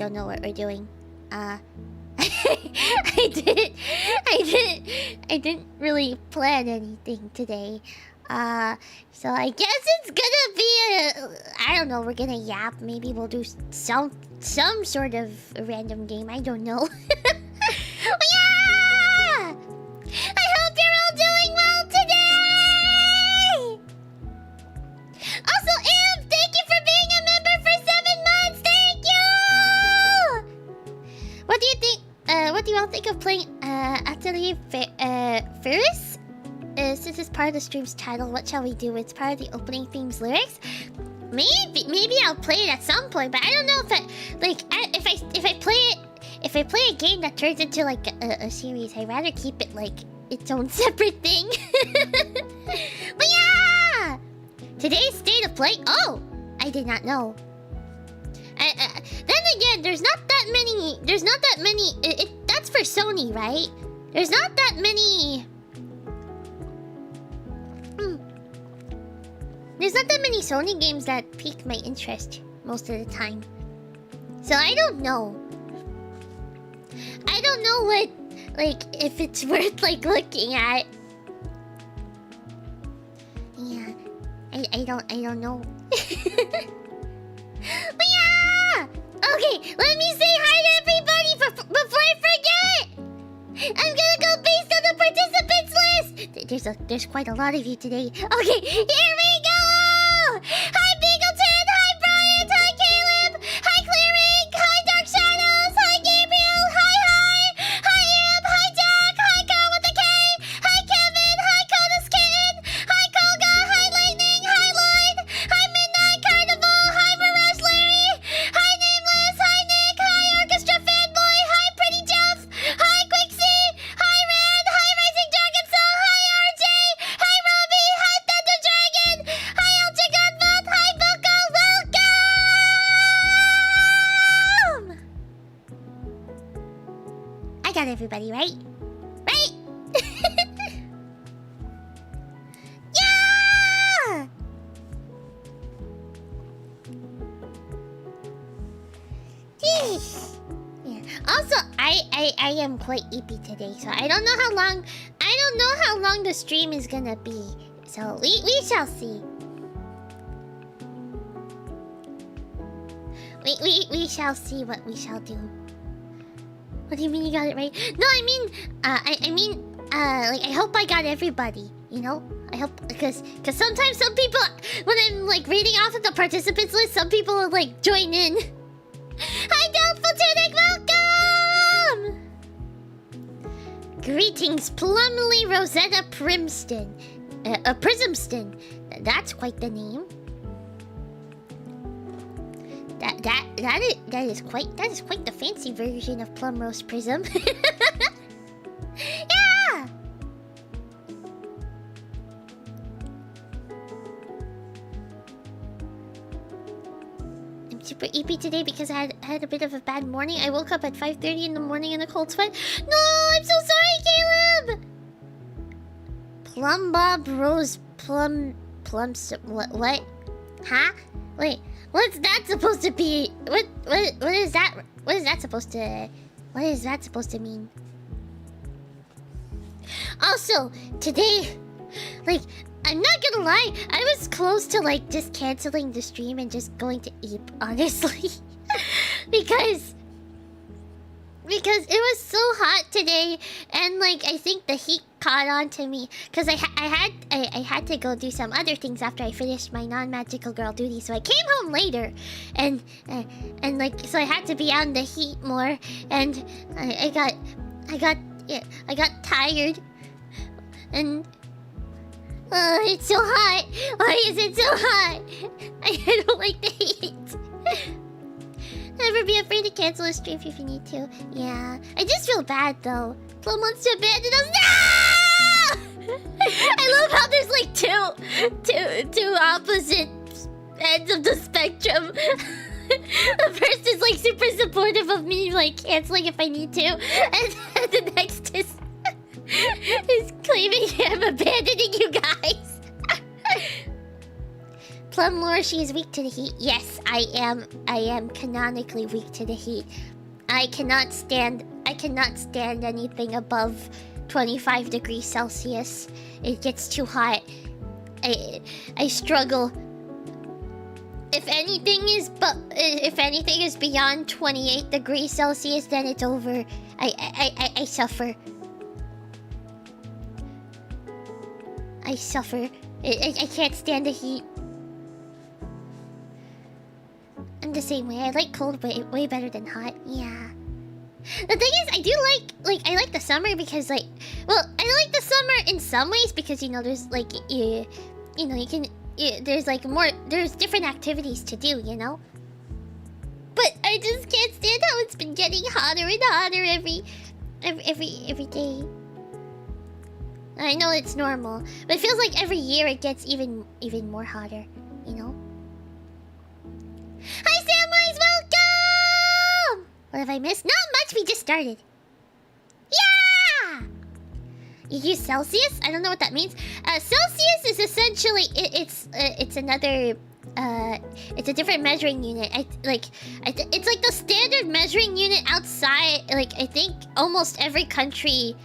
don't know what we're doing. I didn't really plan anything today. So I guess it's gonna be I don't know, we're gonna yap. Maybe we'll do some sort of random game. I don't know. Yeah! I hope you're all doing well today! Also, Imp, thank you for being a member for 7 months! Thank you! What do you think? What do you all think of playing Atelier Ferris? Since it's part of the stream's title, what shall we do? It's part of the opening theme's lyrics. Maybe I'll play it at some point, but I don't know if I play a game that turns into like a series, I'd rather keep it like its own separate thing. But yeah! Today's state of play. Oh, I did not know. Then again, there's not that many. That's for Sony, right? There's not that many. There's not that many Sony games that pique my interest most of the time. So I don't know. I don't know what, like, if it's worth, like, looking at. Yeah. I don't know. But yeah! Okay, let me say hi to everybody before I forget! I'm gonna go based on the participants list! There's quite a lot of you today. Okay, here we go! Hi Bigleton! Hi Bryant! Hi Caleb! Hi Clearing! Hi Dark Shadows! Hi Gabriel! Hi! Hi Imp! Hi Jack! Hi Carl with a K! Hi Kevin! Hi Coda's Kitten! Hi Koga! Hi Lightning! Hi Lloyd! Hi Midnight Carnival! Hi Mirage Larry! Hi Nameless! Hi Nick! Hi Orchestra Fanboy! Hi Pretty Jeff! Hi Quixie! Hi Red! Hi Rising Dragon Soul! Hi RJ! Hi Robbie! Hi Thunder Dragon! Hi Ultra Gunvolt! Hi Boko! Welcome! I got everybody, right? Right? Yeah! Yeah. Also, I am quite eepy today, so I don't know how long the stream is gonna be. So we shall see. We shall see what we shall do. What do you mean you got it right? No, I mean, like, I hope I got everybody, you know? I hope, because sometimes some people, when I'm, like, reading off of the participants list, some people will, like, join in. Hi, Doubtful Tunic, welcome! Greetings, Plumley Rosetta Primston. Prismston. That's quite the name. That is quite the fancy version of Plum Rose Prism. Yeah! I'm super eepy today because I had a bit of a bad morning. I woke up at 5:30 in the morning in a cold sweat. No, I'm so sorry, Caleb! Plum Bob Rose Plum what? Huh? Wait, what's that supposed to be? What is that? What is that supposed to mean? Also, today, like, I'm not gonna lie, I was close to, like, just canceling the stream and just going to eat, honestly. because it was so hot today, and, like, I think the heat caught on to me. Because I had to go do some other things after I finished my non-magical girl duty, so I came home later, and like, so I had to be out in the heat more, and I got tired, and it's so hot. Why is it so hot? I don't like the heat. Never be afraid to cancel a stream if you need to. Yeah, I just feel bad though. Plum wants to abandon us. No! I love how there's like two opposite ends of the spectrum. The first is like super supportive of me like canceling if I need to, and the next is claiming I'm abandoning you guys. Plum Lore, she is weak to the heat. Yes, I am canonically weak to the heat. I cannot stand anything above 25 degrees Celsius. It gets too hot. I struggle. If anything is beyond 28 degrees Celsius, then it's over. I suffer. I suffer. I can't stand the heat. I'm the same way. I like cold way better than hot. Yeah. The thing is, I do I like the summer because I like the summer in some ways because there's there's different activities to do, But I just can't stand how it's been getting hotter and hotter every day. I know it's normal, but it feels like every year it gets even more hotter, Hi Samwise, welcome! What have I missed? Not much, we just started. Yeah! You use Celsius? I don't know what that means. Celsius is essentially it's another it's a different measuring unit. It's like the standard measuring unit outside. Like I think almost every country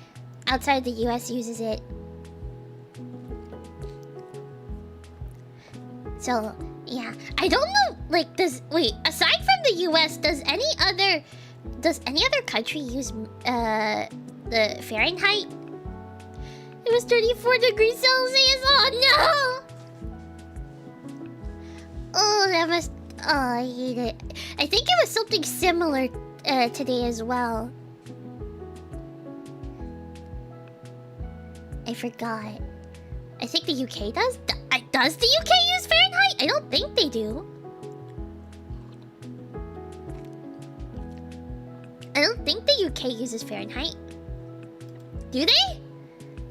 outside the US uses it. So yeah, I don't know. Aside from the US, does any other country use the Fahrenheit? It was 34 degrees Celsius. Oh no! Oh, that must. Oh, I hate it. I think it was something similar today as well. I forgot. I think the UK does. Does the UK use Fahrenheit? I don't think they do. I don't think the UK uses Fahrenheit. Do they?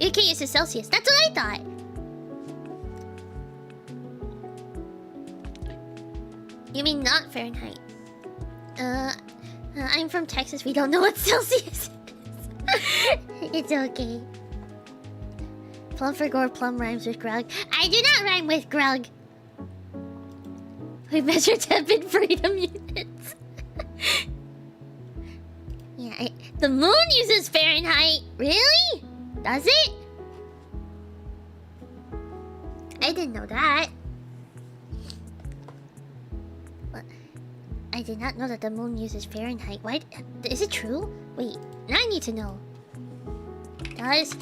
UK uses Celsius. That's what I thought. You mean not Fahrenheit? I'm from Texas. We don't know what Celsius is. It's okay. Plum for gore, plum rhymes with grug. I do not rhyme with grug. We measure temp in freedom units. Yeah, the moon uses Fahrenheit. Really? Does it? I didn't know that. I did not know that the moon uses Fahrenheit. Why? Is it true? Wait, now I need to know. Does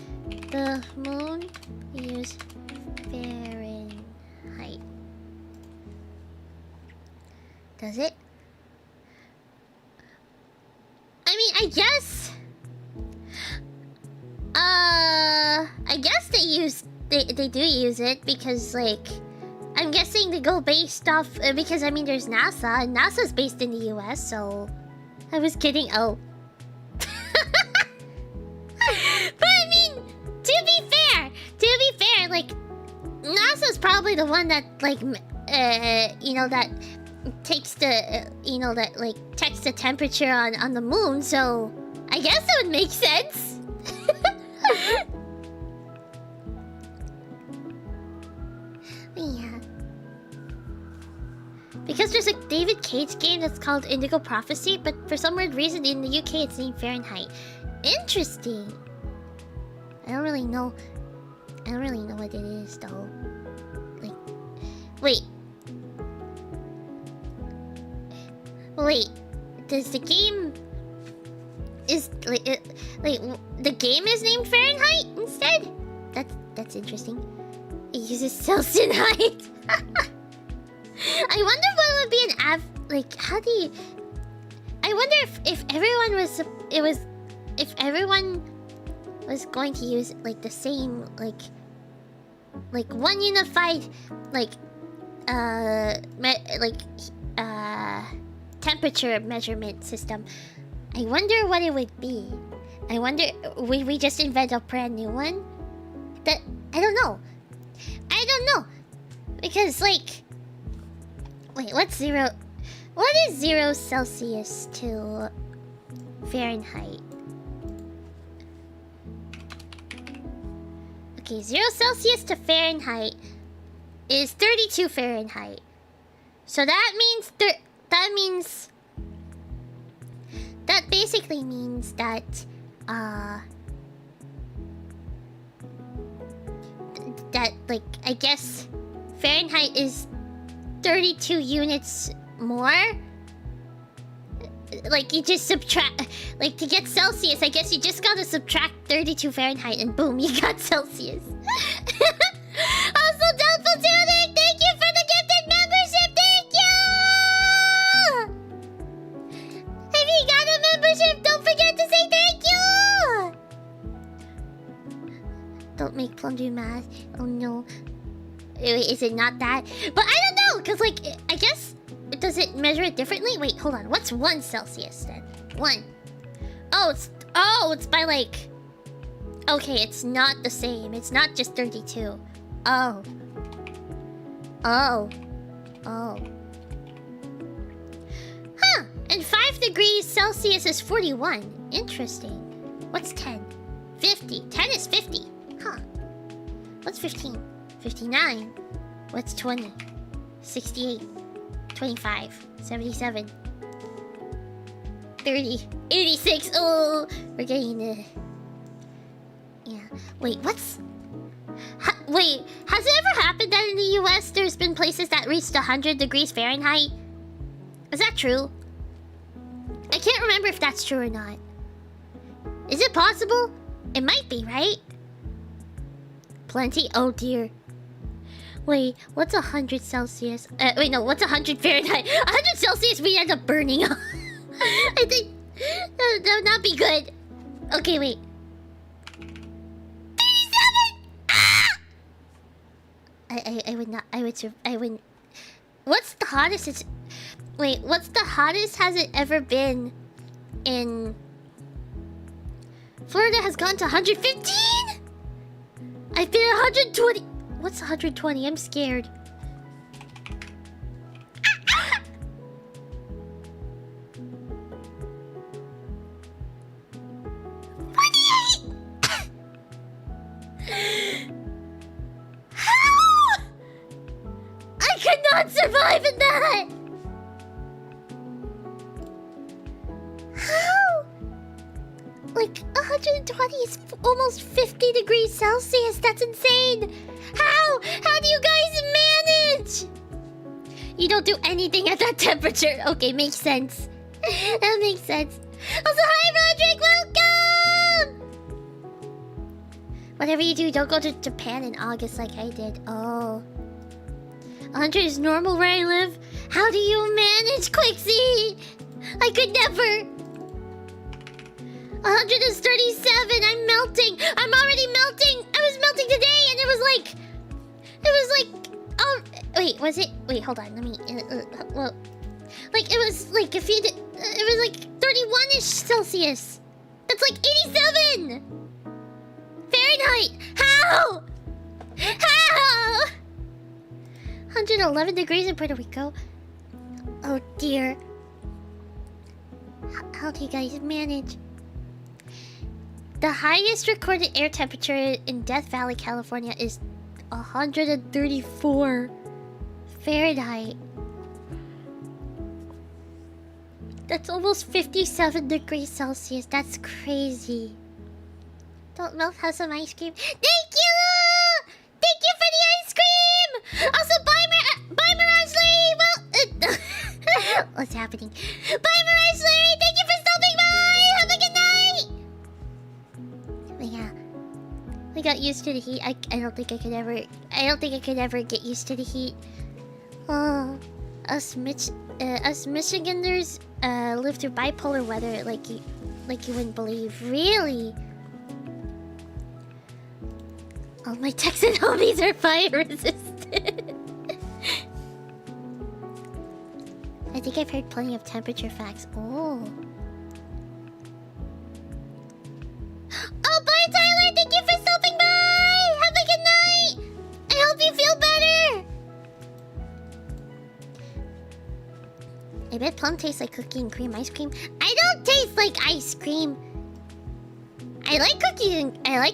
the moon use Fahrenheit? Does it? I mean, I guess they do use it because I'm guessing they go based off because I mean there's NASA and NASA's based in the US, so I was kidding. Oh. But I mean, to be fair, NASA's probably the one that that takes the checks the temperature on the moon, so I guess it would make sense. Yeah. Because there's a David Cage game that's called Indigo Prophecy, but for some weird reason in the UK it's named Fahrenheit. Interesting. I don't really know what it is though. Wait. Does the game the game is named Fahrenheit instead? That's interesting. It uses Celsius. I wonder what would be how do you... I wonder if everyone was going to use the same one unified temperature measurement system. I wonder what it would be. I wonder we just invent a brand new one? I don't know. Because wait, what is 0 Celsius to Fahrenheit? Okay, 0 Celsius to Fahrenheit is 32 Fahrenheit. So that means that basically means that that like I guess Fahrenheit is 32 units more. Like you just subtract, like to get Celsius, I guess you just gotta subtract 32 Fahrenheit and boom, you got Celsius. Also, Doubtful Tunic, thank you for the gifted membership, thank you! If you got a membership, don't forget to say thank you! Don't make Plum do math. Oh no. Wait, is it not that? But I don't know, cause like, I guess, does it measure it differently? Wait, hold on. What's 1 Celsius then? 1. Oh, it's by like... Okay, it's not the same. It's not just 32. Oh. Huh. And 5 degrees Celsius is 41. Interesting. What's 10? 50. 10 is 50. Huh. What's 15? 59. What's 20? 68. 25, 77, 30, 86. Oh, we're getting the... Yeah. Wait, wait, has it ever happened that in the US there's been places that reached 100 degrees Fahrenheit? Is that true? I can't remember if that's true or not. Is it possible? It might be, right? Plenty? Oh dear. Wait, what's 100 Celsius? Wait, no, what's 100 Fahrenheit? 100 Celsius, we end up burning. I think that would not be good. Okay, wait. 37! Ah! I would not. I would. What's the hottest? Wait, what's the hottest has it ever been in? Florida has gone to 115. I've been at 120. What's 120? I'm scared. How? I could not survive in that. How? Like 120 is almost 50 degrees Celsius. That's insane. How? How do you guys manage? You don't do anything at that temperature. Okay, makes sense. That makes sense. Also, hi Roderick, welcome! Whatever you do, don't go to Japan in August like I did. Oh. 100 is normal where I live? How do you manage, Quixie? I could never. 137, I'm melting. I'm already melting. I was melting today and it was like... Oh, wait, was it? Wait, hold on, let me... well, like, it was like, if you did... It was like 31-ish Celsius. That's like 87! Fahrenheit! How? How? 111 degrees in Puerto Rico. Oh dear. How do you guys manage? The highest recorded air temperature in Death Valley, California is 134 Fahrenheit. That's almost 57 degrees Celsius. That's crazy. Don't melt, have some ice cream. Thank you! Thank you for the ice cream! Also, bye Mirage Larry! Well, what's happening? Bye Mirage Larry! Thank you for stopping by! Have a good night! But yeah. I got used to the heat. I don't think I could ever get used to the heat. Oh, us Michiganders live through bipolar weather like you wouldn't believe. Really? All my Texan homies are fire resistant. I think I've heard plenty of temperature facts. Oh. Oh, bye Tyler! Thank you for stopping by! Have a good night! I hope you feel better! I bet Plum tastes like cookie and cream ice cream. I don't taste like ice cream. I like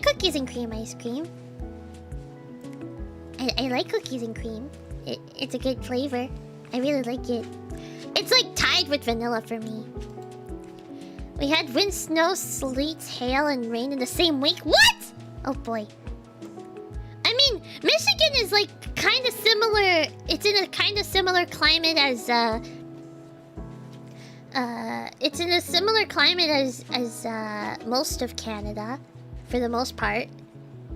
cookies and cream ice cream. I I like cookies and cream. It's a good flavor. I really like it. It's like tied with vanilla for me. We had wind, snow, sleet, hail, and rain in the same week. What? Oh boy. I mean, Michigan is like kind of similar. It's in a kind of similar climate as it's in a similar climate as most of Canada, for the most part.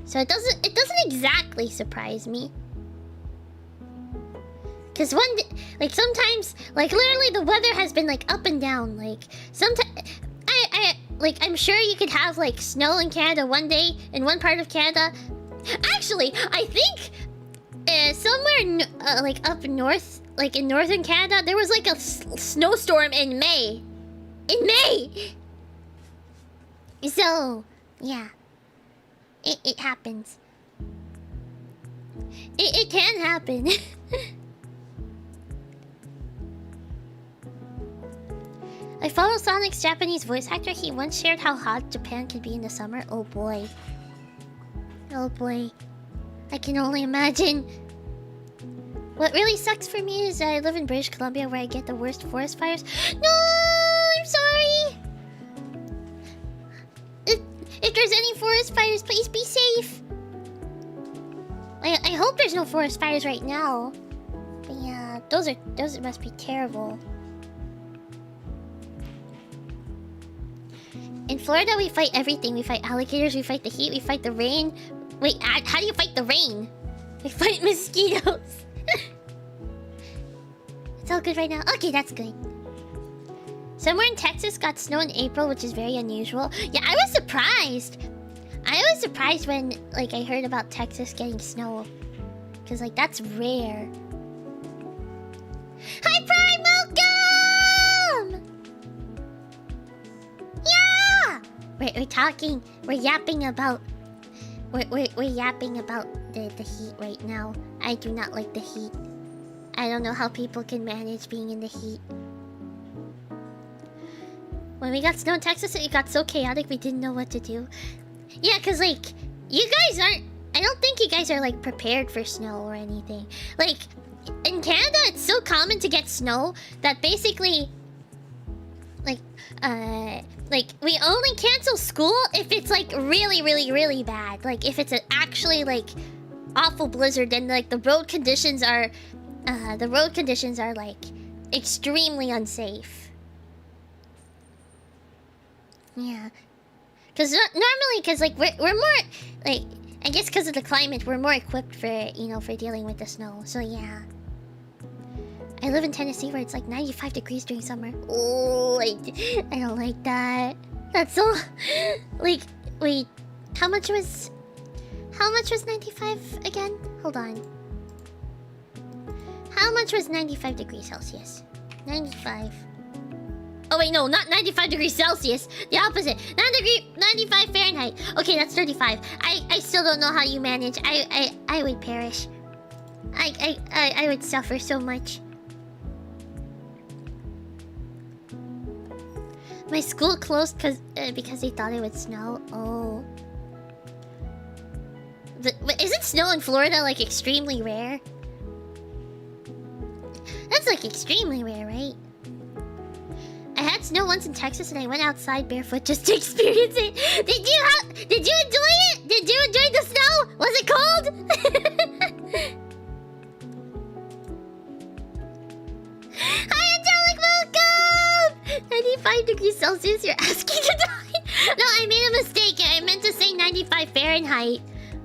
So it doesn't exactly surprise me. Cause like sometimes, like literally the weather has been like up and down. Like sometimes, I'm sure you could have like snow in Canada one day in one part of Canada. Actually, I think somewhere like up north, like in northern Canada, there was like a snowstorm in May. In May. So yeah, it happens. It can happen. I follow Sonic's Japanese voice actor. He once shared how hot Japan can be in the summer. Oh boy. Oh boy. I can only imagine. What really sucks for me is I live in British Columbia where I get the worst forest fires. No! I'm sorry! If there's any forest fires, please be safe. I hope there's no forest fires right now. But yeah, those must be terrible. In Florida, we fight everything. We fight alligators, we fight the heat, we fight the rain. Wait, how do you fight the rain? We fight mosquitoes. It's all good right now. Okay, that's good. Somewhere in Texas got snow in April, which is very unusual. Yeah, I was surprised. I was surprised when, like, I heard about Texas getting snow. Because, like, that's rare. Hi, Prime! Welcome! Yeah! We're talking, we're yapping about... We're yapping about the heat right now. I do not like the heat. I don't know how people can manage being in the heat. When we got snow in Texas, it got so chaotic we didn't know what to do. Yeah, because, like, you guys aren't... I don't think you guys are, like, prepared for snow or anything. Like, in Canada, it's so common to get snow that basically... Like, we only cancel school if it's, like, really, really, really bad. Like, if it's actually, like, awful blizzard, then, like, the road conditions are... like, extremely unsafe. Yeah. Because normally, because, like, we're more... Like, I guess because of the climate, we're more equipped for, you know, for dealing with the snow. So, yeah. I live in Tennessee where it's like 95 degrees during summer. Oh, I don't like that. That's so... Like, wait. How much was 95 again? Hold on. How much was 95 degrees Celsius? 95. Oh wait, no, not 95 degrees Celsius. The opposite. 95 Fahrenheit. Okay, that's 35. I still don't know how you manage. I would perish. I would suffer so much. My school closed because they thought it would snow. Oh. But isn't snow in Florida, like, extremely rare? That's, like, extremely rare, right? I had snow once in Texas and I went outside barefoot just to experience it. Did you enjoy it? Did you enjoy the snow? Was it cold? Hi, Angelic, welcome! 95 degrees Celsius, you're asking to die? No, I made a mistake. I meant to say 95 Fahrenheit.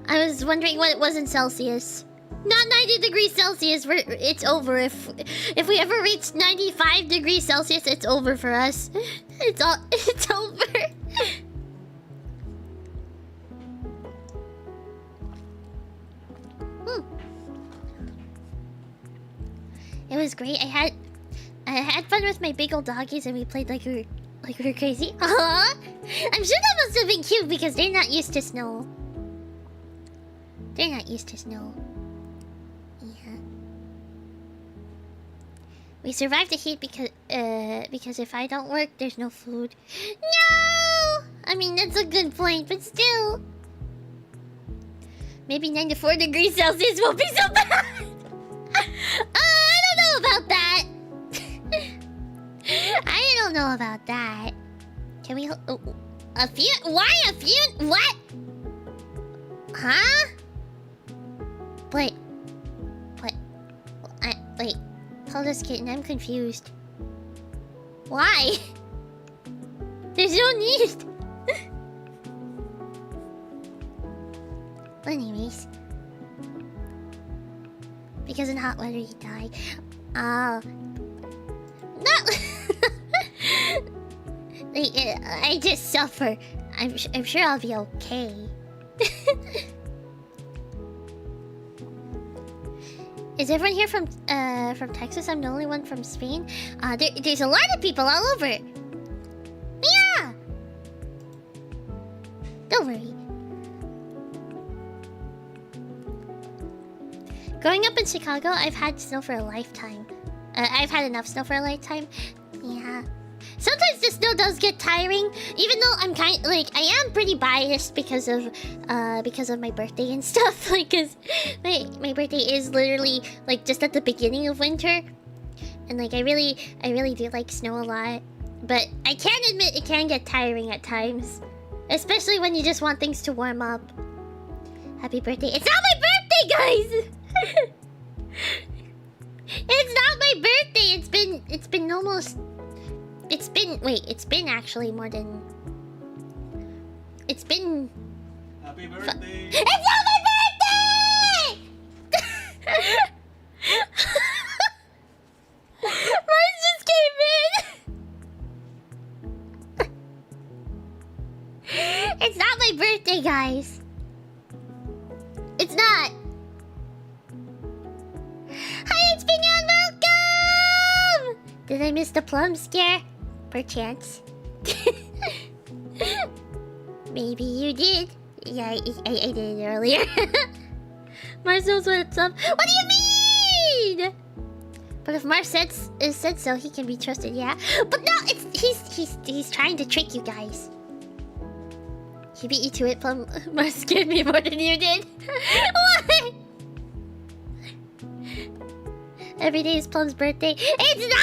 I was wondering what it was in Celsius. Not 90 degrees Celsius. It's over. If we ever reach 95 degrees Celsius, it's over for us. It's over. It was great. I had fun with my big old doggies and we played like we were crazy. Aww. I'm sure that must have been cute because they're not used to snow. They're not used to snow. Yeah. We survived the heat because if I don't work, there's no food. No! I mean, that's a good point, but still. Maybe 94 degrees Celsius won't be so bad. I don't know about that. I don't know about that. Can we... a few... Why a few... What? Huh? Wait. Wait. Hold this kitten. I'm confused. Why? There's no need. Anyways. Because in hot weather you die. Oh. No! I just suffer. I'm sure I'll be okay. Is everyone here from Texas? I'm the only one from Spain. There's a lot of people all over. Yeah. Don't worry. Growing up in Chicago, I've had snow for a lifetime. I've had enough snow for a lifetime. Yeah. Sometimes the snow does get tiring, even though I'm I am pretty biased because of my birthday and stuff. Like, cause my birthday is literally like just at the beginning of winter, and like I really do like snow a lot. But I can admit it can get tiring at times, especially when you just want things to warm up. Happy birthday! It's not my birthday, guys. It's not my birthday. It's been almost. It's been actually more than... It's been... Happy birthday! It's not my birthday! Mine just came in! It's not my birthday, guys. It's not. Hi, it's Pinyon, welcome! Did I miss the plum scare? Perchance. Maybe you did. Yeah, I did it earlier. Mars knows what's up. What do you mean? But if Mars said so, he can be trusted. Yeah. But no, he's trying to trick you guys. He beat you to it, Plum. Mars scared me more than you did. What? Every day is Plum's birthday. It's not!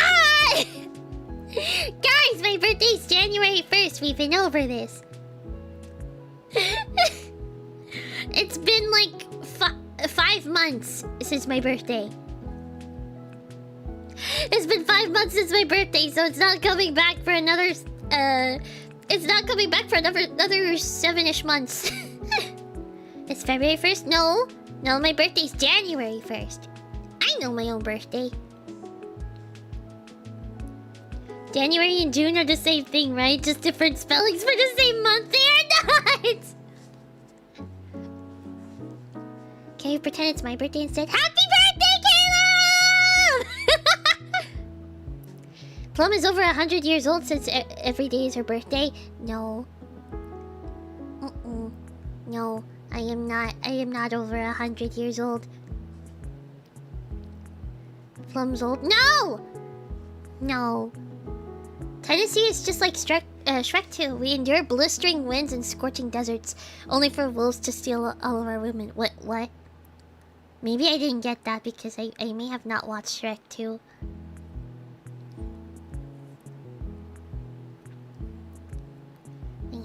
Guys, my birthday's January 1st. We've been over this. It's been like 5 months since my birthday. It's been 5 months since my birthday, so it's not coming back for another... It's not coming back for another 7-ish months. It's February 1st? No, my birthday's January 1st. I know my own birthday. January and June are the same thing, right? Just different spellings for the same month. They are not! Can you pretend it's my birthday instead? Happy birthday, Caleb! Plum is over 100 years old since every day is her birthday. No. No, I am not over 100 years old. Plum's old. No! Tennessee is just like Shrek 2. We endure blistering winds and scorching deserts, only for wolves to steal all of our women. What? Maybe I didn't get that because I may have not watched Shrek 2.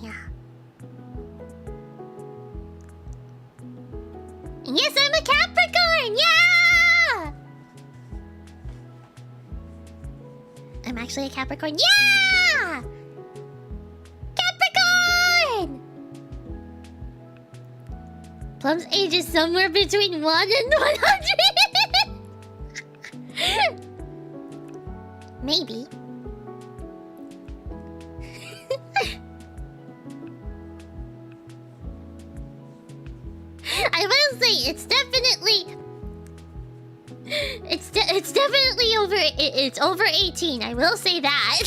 Yeah. Yes, I'm a Capricorn! Yeah! I'm actually a Capricorn. Yeah! Capricorn! Plum's age is somewhere between 1 and 100. Maybe. I will say it's definitely it's over 18. I will say that.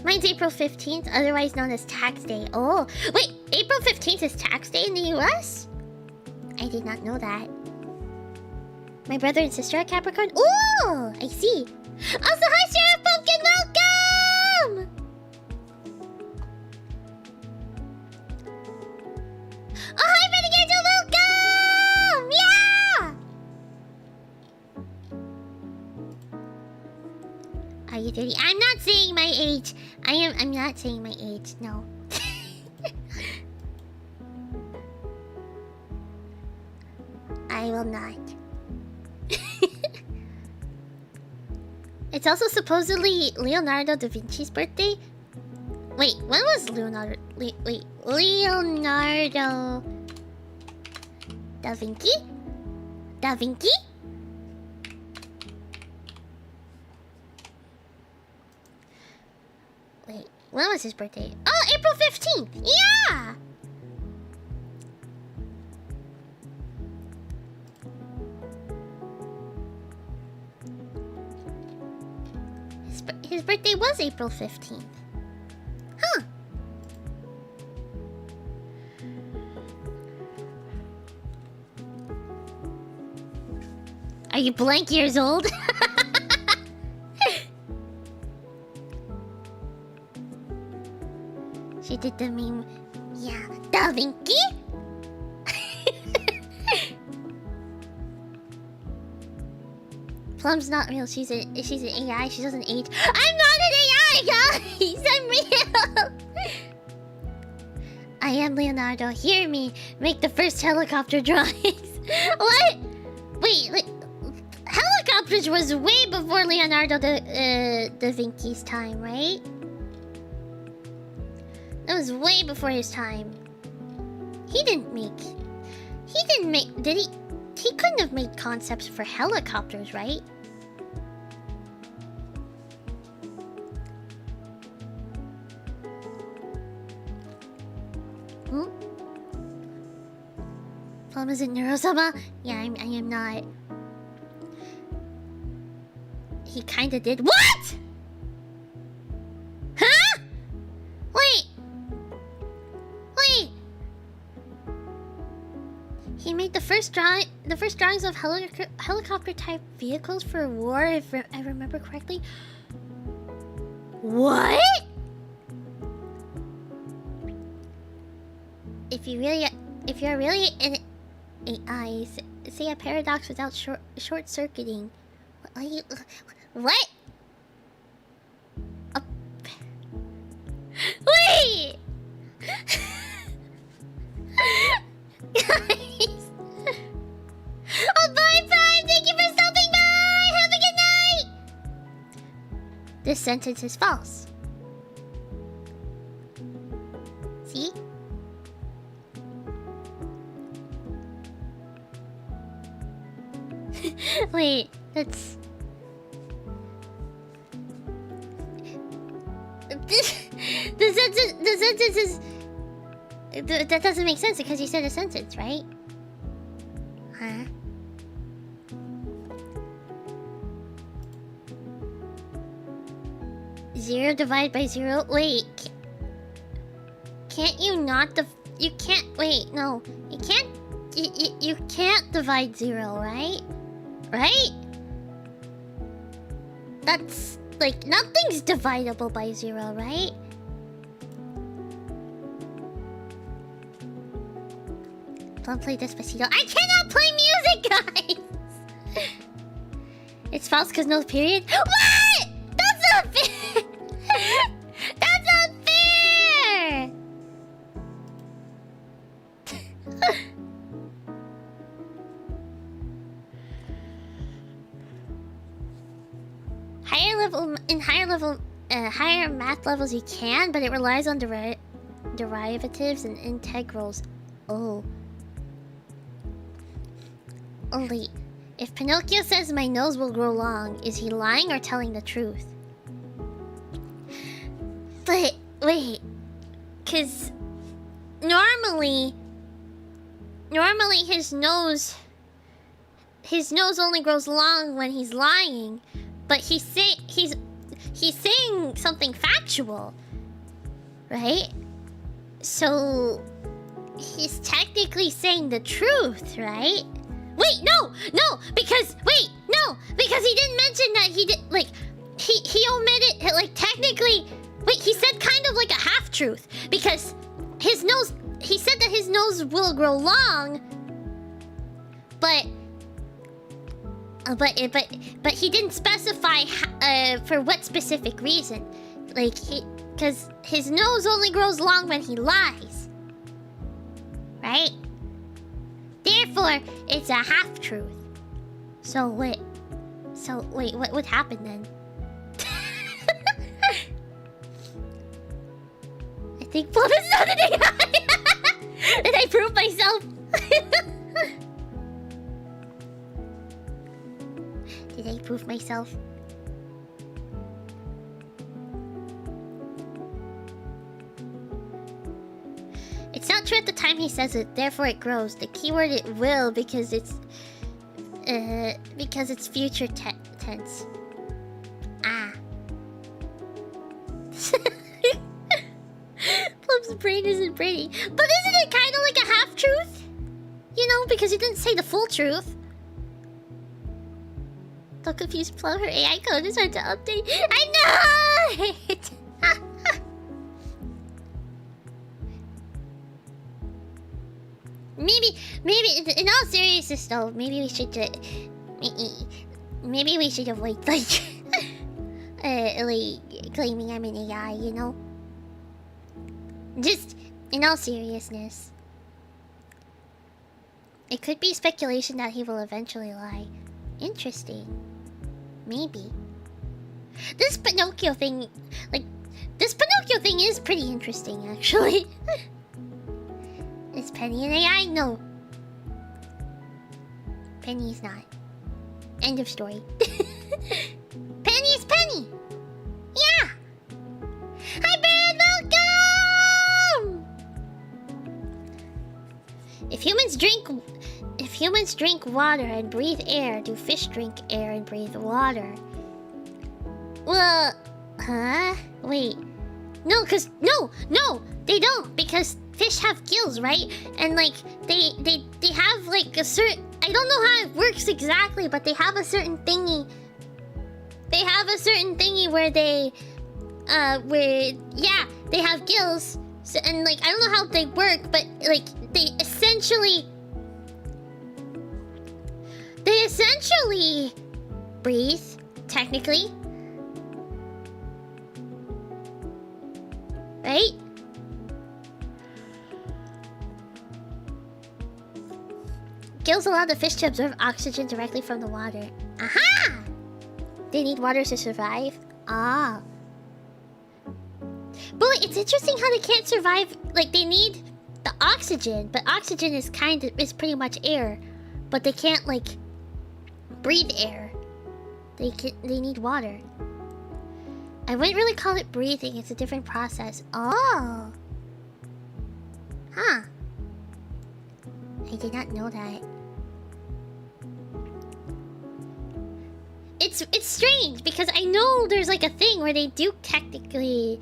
Mine's April 15th, otherwise known as Tax Day. Oh, wait, April 15th is Tax Day in the US? I did not know that. My brother and sister are Capricorn. Ooh, I see. Also, hi, Sheriff Pumpkin, welcome! everybody. I'm not saying my age. I'm not saying my age. No. I will not. It's also supposedly Leonardo da Vinci's birthday. Wait, when was Leonardo da Vinci? Da Vinci? Wait, when was his birthday? Oh, April 15th! Yeah! His birthday was April 15th. Huh. Are you blank years old? She did the meme. Yeah, Da Vinci? Plum's not real. She's an AI. She doesn't age. I'm not an AI, guys. I'm real. I am Leonardo. Hear me. Make the first helicopter drawings. What? Wait. Helicopters was way before Leonardo da Vinci's time, right? That was way before his time. He didn't make. Did he? He couldn't have made concepts for helicopters, right? Plum isn't Neurosama? Yeah, I am not. He kinda did. What? Huh? Wait. He made the first drawings of helicopter-type vehicles for war, if I remember correctly. What? If you're really an AI, say a paradox without short-circuiting. What? Wait! Guys! Oh, bye, Prime! Thank you for stopping by! Have a good night! This sentence is false. See? Wait, that's... The sentence is... That doesn't make sense because you said a sentence, right? Huh? Zero divided by zero? Wait. Can't you not you can't... Wait, no. You can't... You can't divide zero, right? Right? That's... Like, nothing's dividable by zero, right? Don't play Despacito. I cannot play music, guys! It's false because no period. What? That's not fair! That's not fair! Higher math levels you can, but it relies on derivatives and integrals. Oh. Only, if Pinocchio says my nose will grow long, is he lying or telling the truth? But, wait. Cause normally his nose only grows long when he's lying, but he's saying something factual, right? So he's technically saying the truth, right? Wait, no, because he didn't mention that he did, like, he omitted, like, technically, wait, he said kind of like a half-truth, because his nose, he said that his nose will grow long, but But he didn't specify for what specific reason. Like because his nose only grows long when he lies, right? Therefore, it's a half-truth. So wait, what would happen then? I think Plum is not an AI. Did I prove myself? Did I prove myself? It's not true at the time he says it, therefore it grows. The keyword it will because it's future tense. Ah. Plum's brain isn't pretty. But isn't it kind of like a half-truth? You know, because he didn't say the full truth. Don't confuse Plum, her AI code is hard to update. I know it! Maybe, in all seriousness though, maybe we should avoid like claiming I'm an AI, you know? Just in all seriousness. It could be speculation that he will eventually lie. Interesting. Maybe. This Pinocchio thing is pretty interesting actually. Is Penny an AI? No. Penny's not. End of story. Penny is Penny! Yeah! Hi, Baron! Welcome! If humans drink water and breathe air, do fish drink air and breathe water? Well, huh? Wait. No, they don't, because fish have gills, right? And like they have like a certain, I don't know how it works exactly, but they have a certain thingy. They have a certain thingy where they they have gills. So, and like I don't know how they work, but like they essentially breathe, technically. Right? Gills allow the fish to absorb oxygen directly from the water. Aha! They need water to survive? Ah. But like, it's interesting how they can't survive. Like, they need the oxygen, but oxygen is pretty much air. But they can't, like, breathe air. They need water. I wouldn't really call it breathing, it's a different process. Oh. Huh. I did not know that. It's strange because I know there's like a thing where they do technically.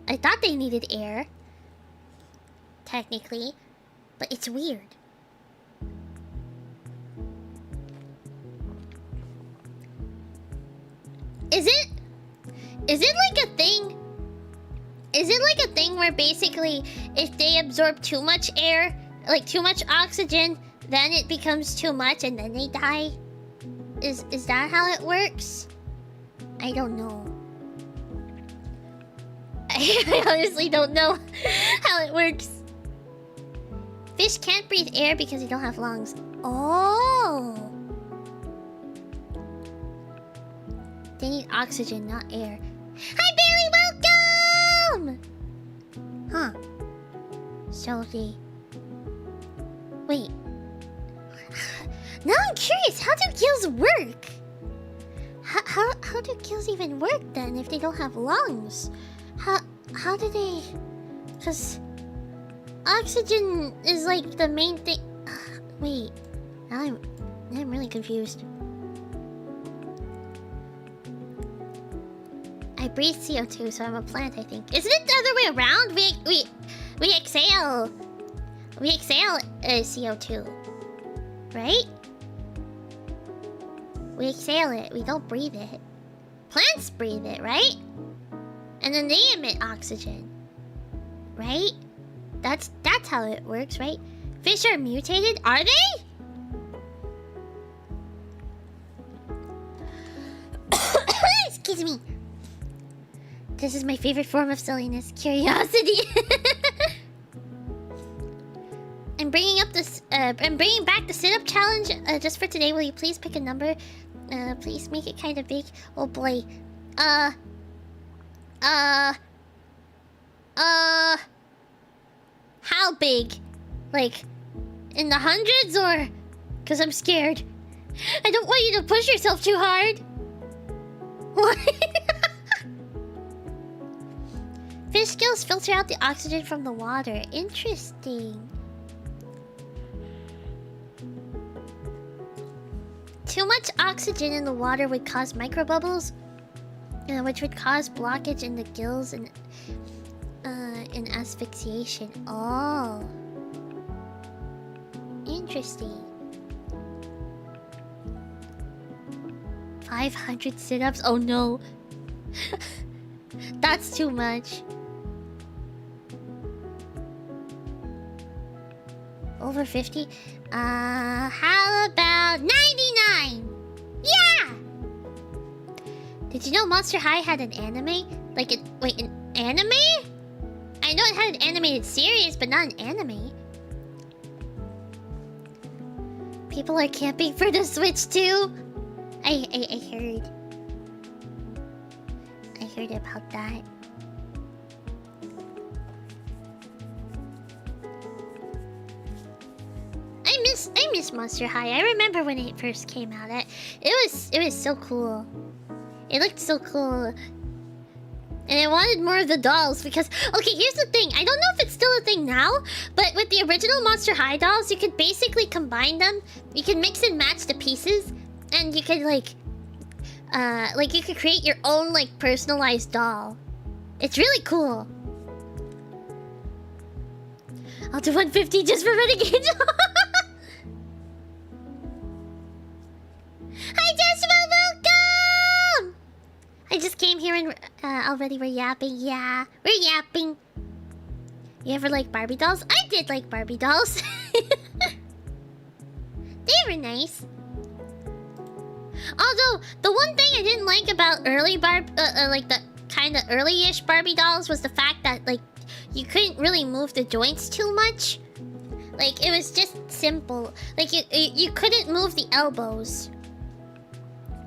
I thought they needed air. Technically, but it's weird. Is it like a thing? Is it like a thing where basically if they absorb too much air, like too much oxygen, then it becomes too much and then they die? Is that how it works? I don't know. I honestly don't know how it works. Fish can't breathe air because they don't have lungs. Oh. They need oxygen, not air. Hi, Bailey! Welcome! Huh. So they... Wait. Now I'm curious, how do gills work? How do gills even work then if they don't have lungs? How do they... Because oxygen is like the main thing... Wait. Now I'm really confused. I breathe CO2, so I'm a plant, I think. Isn't it the other way around? We exhale. We exhale CO2. Right? We exhale it. We don't breathe it. Plants breathe it, right? And then they emit oxygen. Right? That's how it works, right? Fish are mutated? Are they? Excuse me. This is my favorite form of silliness. Curiosity. I'm bringing up this. I'm bringing back the sit-up challenge just for today. Will you please pick a number? Please make it kind of big. Oh boy. How big? Like, in the hundreds or? Cause I'm scared. I don't want you to push yourself too hard. What? Fish scales filter out the oxygen from the water. Interesting. Too much oxygen in the water would cause microbubbles, which would cause blockage in the gills and asphyxiation. Oh. Interesting. 500 sit-ups? Oh no. That's too much. Over 50? How about 99? Yeah! Did you know Monster High had an anime? Like, wait, an anime? I know it had an animated series, but not an anime. People are camping for the Switch too? I heard. I heard about that. I miss Monster High. I remember when it first came out. It was so cool. It looked so cool. And I wanted more of the dolls because... Okay, here's the thing. I don't know if it's still a thing now, but with the original Monster High dolls, you could basically combine them. You can mix and match the pieces, and you could like you could create your own like personalized doll. It's really cool. I'll do 150 just for Renegade. Hi, Joshua, welcome! I just came here and already we're yapping. Yeah, we're yapping. You ever like Barbie dolls? I did like Barbie dolls. They were nice. Although, the one thing I didn't like about early like the kind of early-ish Barbie dolls was the fact that, like, you couldn't really move the joints too much. Like, it was just simple. Like, you couldn't move the elbows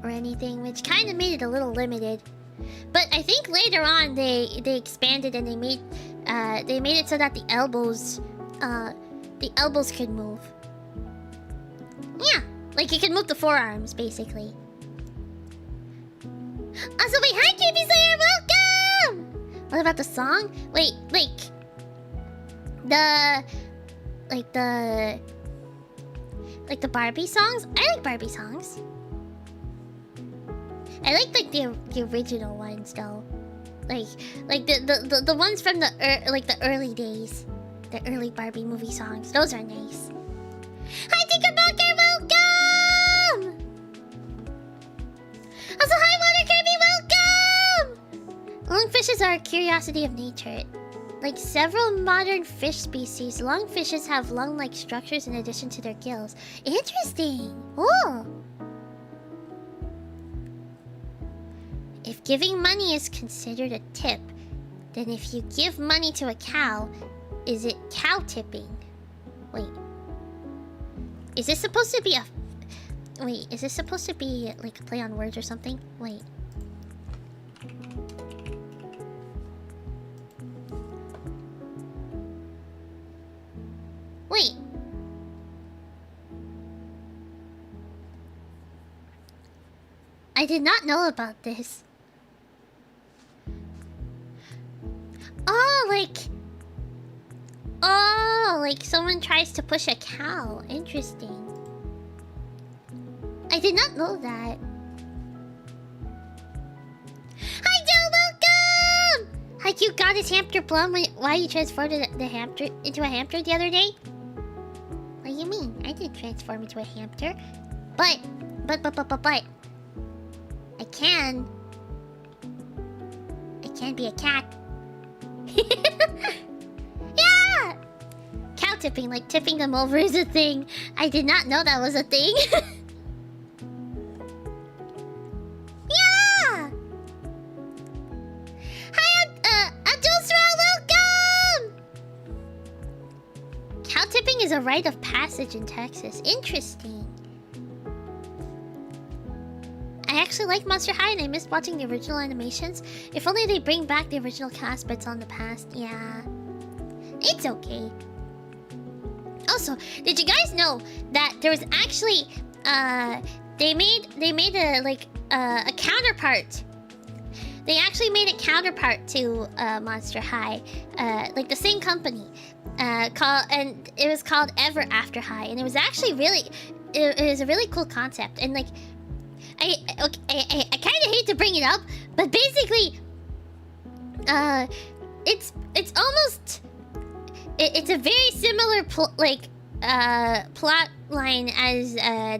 or anything, which kind of made it a little limited. But I think later on they expanded and they made it so that the elbows could move. Yeah, like you can move the forearms basically. Also, wait, hi Kirby Slayer, welcome! What about the song? Wait, the Barbie songs? I like Barbie songs. I like the original ones though, like the ones from the early days, the early Barbie movie songs. Those are nice. Hi Tinkerbell, welcome. Also, hi Water Kirby, welcome. Lungfishes are a curiosity of nature. Like several modern fish species, lungfishes have lung-like structures in addition to their gills. Interesting. Oh. If giving money is considered a tip, then if you give money to a cow, is it cow tipping? Wait. Is this supposed to be a... Wait, is this supposed to be like a play on words or something? Wait. Wait. I did not know about this. Oh, like someone tries to push a cow. Interesting. I did not know that. Hi, Joe, welcome! Hi, cute goddess hamster Plum. Why you transformed the hamster into a hamster the other day? What do you mean? I didn't transform into a hamster. But. I can be a cat. Yeah! Cow tipping, like tipping them over is a thing. I did not know that was a thing. Yeah! VTubing is a rite of passage in Texas. Interesting. I actually like Monster High and I missed watching the original animations. If only they bring back the original cast, but it's on the past. Yeah. It's okay. Also, did you guys know that there was actually they made a a counterpart. They actually made a counterpart to Monster High, like the same company, and it was called Ever After High, and it was actually it was a really cool concept, and like I kind of hate to bring it up, but basically, it's almost it's a very similar plot line as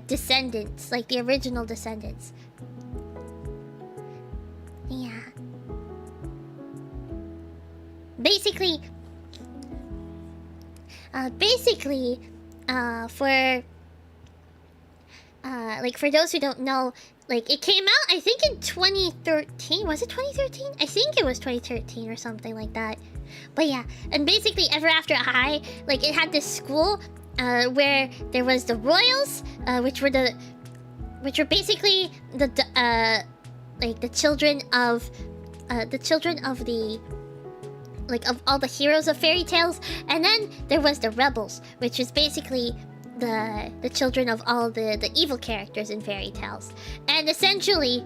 Descendants, like the original Descendants. Yeah. Basically, for those who don't know, like it came out I think in 2013. Was it 2013? I think it was 2013 or something like that. But yeah, and basically Ever After High, like it had this school where there was the Royals, which were basically the children of of all the heroes of fairy tales, and then there was the Rebels, which was basically the children of all the evil characters in fairy tales. And essentially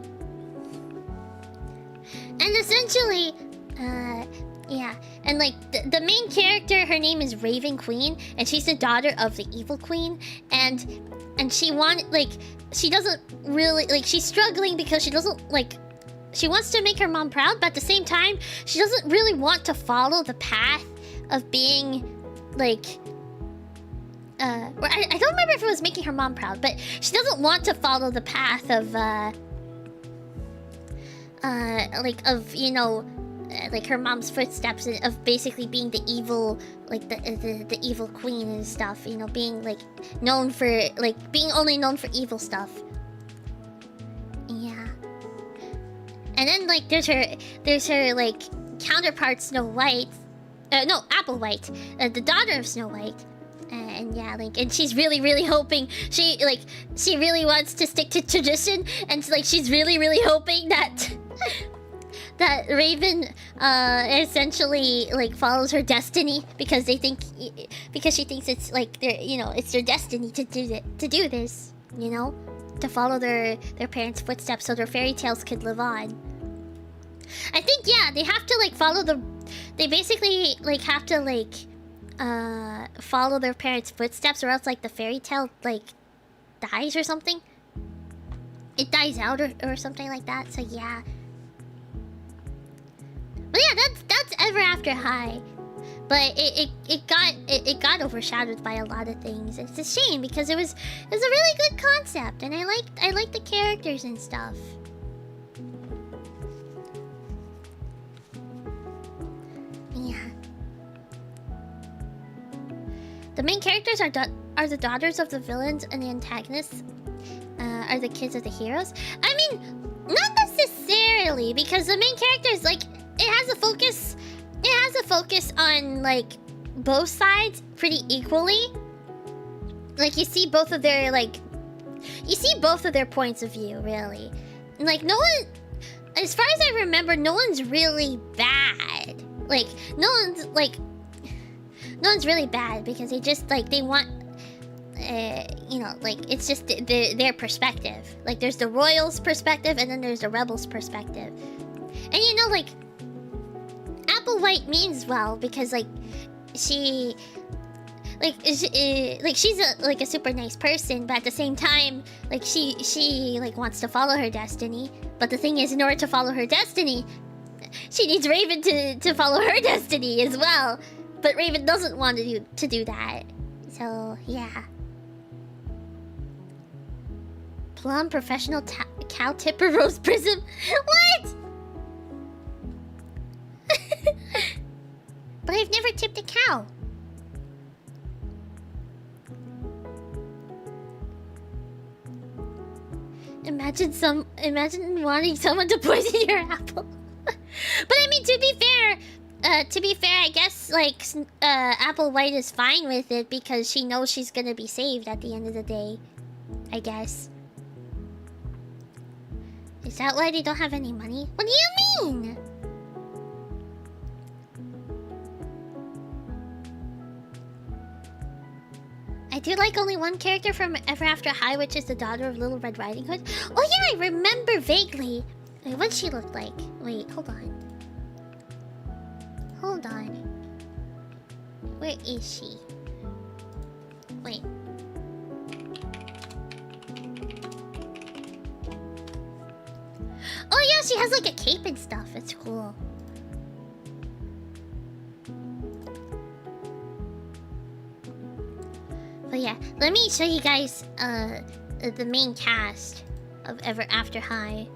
yeah, and like the main character, her name is Raven Queen, and she's the daughter of the evil queen, and she she doesn't really she's struggling because she doesn't she wants to make her mom proud, but at the same time she doesn't really want to follow the path of being I don't remember if it was making her mom proud, but she doesn't want to follow the path of her mom's footsteps of basically being the evil, the evil queen and stuff, being known for being only known for evil stuff. Yeah. And then there's her counterpart Snow White, no, Apple White, the daughter of Snow White. And yeah, and she's really hoping she really wants to stick to tradition, and she's really hoping that that Raven essentially follows her destiny because she thinks it's it's their destiny to do this, to follow their parents' footsteps so their fairy tales could live on. I think they have to follow they basically have to follow their parents' footsteps, or else the fairy tale dies or something. It dies out or something like that. So yeah. But yeah, that's Ever After High. But it got overshadowed by a lot of things. It's a shame because it was a really good concept, and I liked the characters and stuff. Yeah. The main characters are the daughters of the villains, and the antagonists are the kids of the heroes. I mean, not necessarily, because the main characters it has a focus on both sides pretty equally. You see both of their points of view, really. No one, as far as I remember, no one's really bad. No one's really bad because they just they want it's just their perspective. There's the Royals' perspective, and then there's the Rebels' perspective. And Apple White means well because she's a super nice person, but at the same time she wants to follow her destiny. But the thing is, in order to follow her destiny, she needs Raven to follow her destiny as well. But Raven doesn't want to do that. So yeah. Plum professional cow tipper rose prism. What? But I've never tipped a cow. Imagine wanting someone to poison your apple. But I mean, to be fair, to be fair, I guess like Applewhite is fine with it because she knows she's gonna be saved at the end of the day. I guess. Is that why they don't have any money? What do you mean? I do like only one character from Ever After High, which is the daughter of Little Red Riding Hood. Oh yeah, I remember vaguely. Wait, what'd she look like? Wait, hold on. Hold on. Where is she? Wait. Oh yeah, she has like a cape and stuff. It's cool. But yeah, let me show you guys the main cast of Ever After High.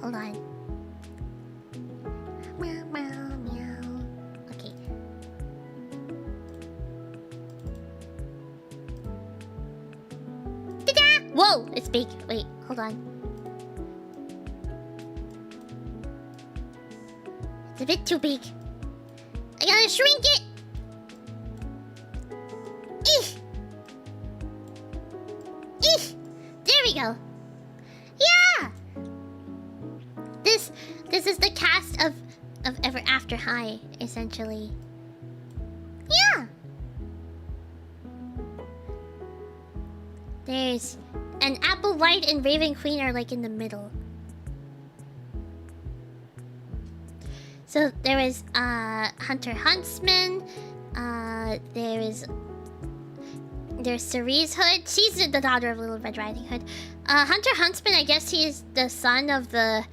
Hold on. Meow, meow, meow. Okay. Ta-da! Whoa! It's big. Wait, hold on. It's a bit too big. I gotta shrink it! Eesh! Eesh! There we go. Yeah! This is the cast of Ever After High, essentially. Yeah! There's... And Applewhite and Raven Queen are like in the middle. So there is Hunter Huntsman. There's Cerise Hood. She's the daughter of Little Red Riding Hood. Hunter Huntsman, I guess he's the son of the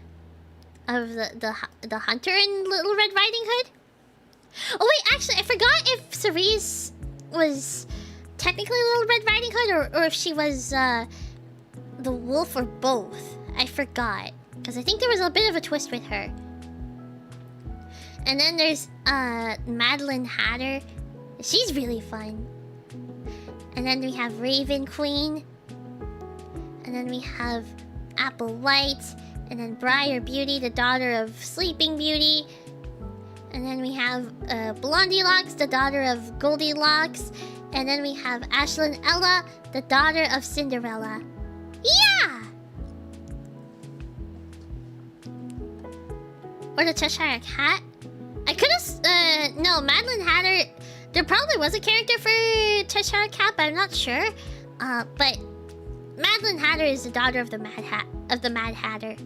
hunter in Little Red Riding Hood. Oh wait, actually, I forgot if Cerise was technically Little Red Riding Hood or if she was the wolf or both. I forgot because I think there was a bit of a twist with her. And then there's Madeline Hatter. She's really fun. And then we have Raven Queen. And then we have Applewhite. And then Briar Beauty, the daughter of Sleeping Beauty. And then we have Blondie-Locks, the daughter of Goldilocks. And then we have Ashlyn Ella, the daughter of Cinderella. Yeah! Or the Cheshire Cat. I could have... no, Madeline Hatter... There probably was a character for Cheshire Cat, but I'm not sure. But Madeline Hatter is the daughter of the Mad Hatter.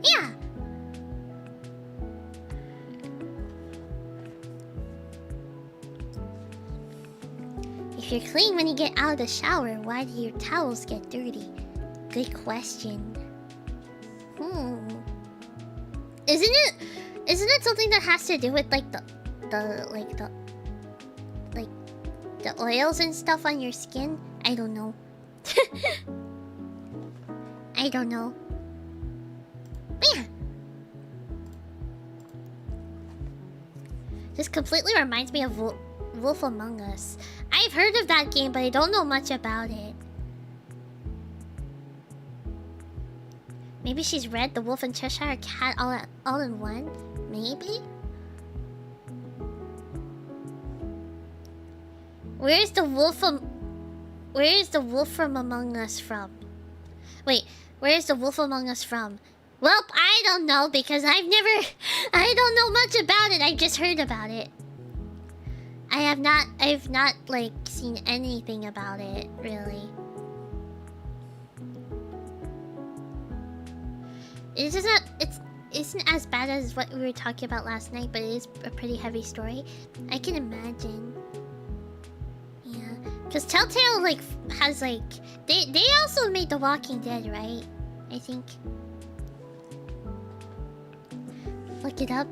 Yeah. If you're clean when you get out of the shower, why do your towels get dirty? Good question. Isn't it something that has to do with like the oils and stuff on your skin? I don't know. I don't know. But yeah. This completely reminds me of Wolf Among Us. I've heard of that game, but I don't know much about it. Maybe she's Red, the Wolf, and Cheshire Cat all in one? Maybe? Where is the wolf from Among Us from? Wait, where is the Wolf Among Us from? Well, I don't know because I don't know much about it. I just heard about it. I've not like seen anything about it, really. It isn't as bad as what we were talking about last night, but it is a pretty heavy story. I can imagine. Yeah, because Telltale like has like they also made The Walking Dead, right? I think. Look it up.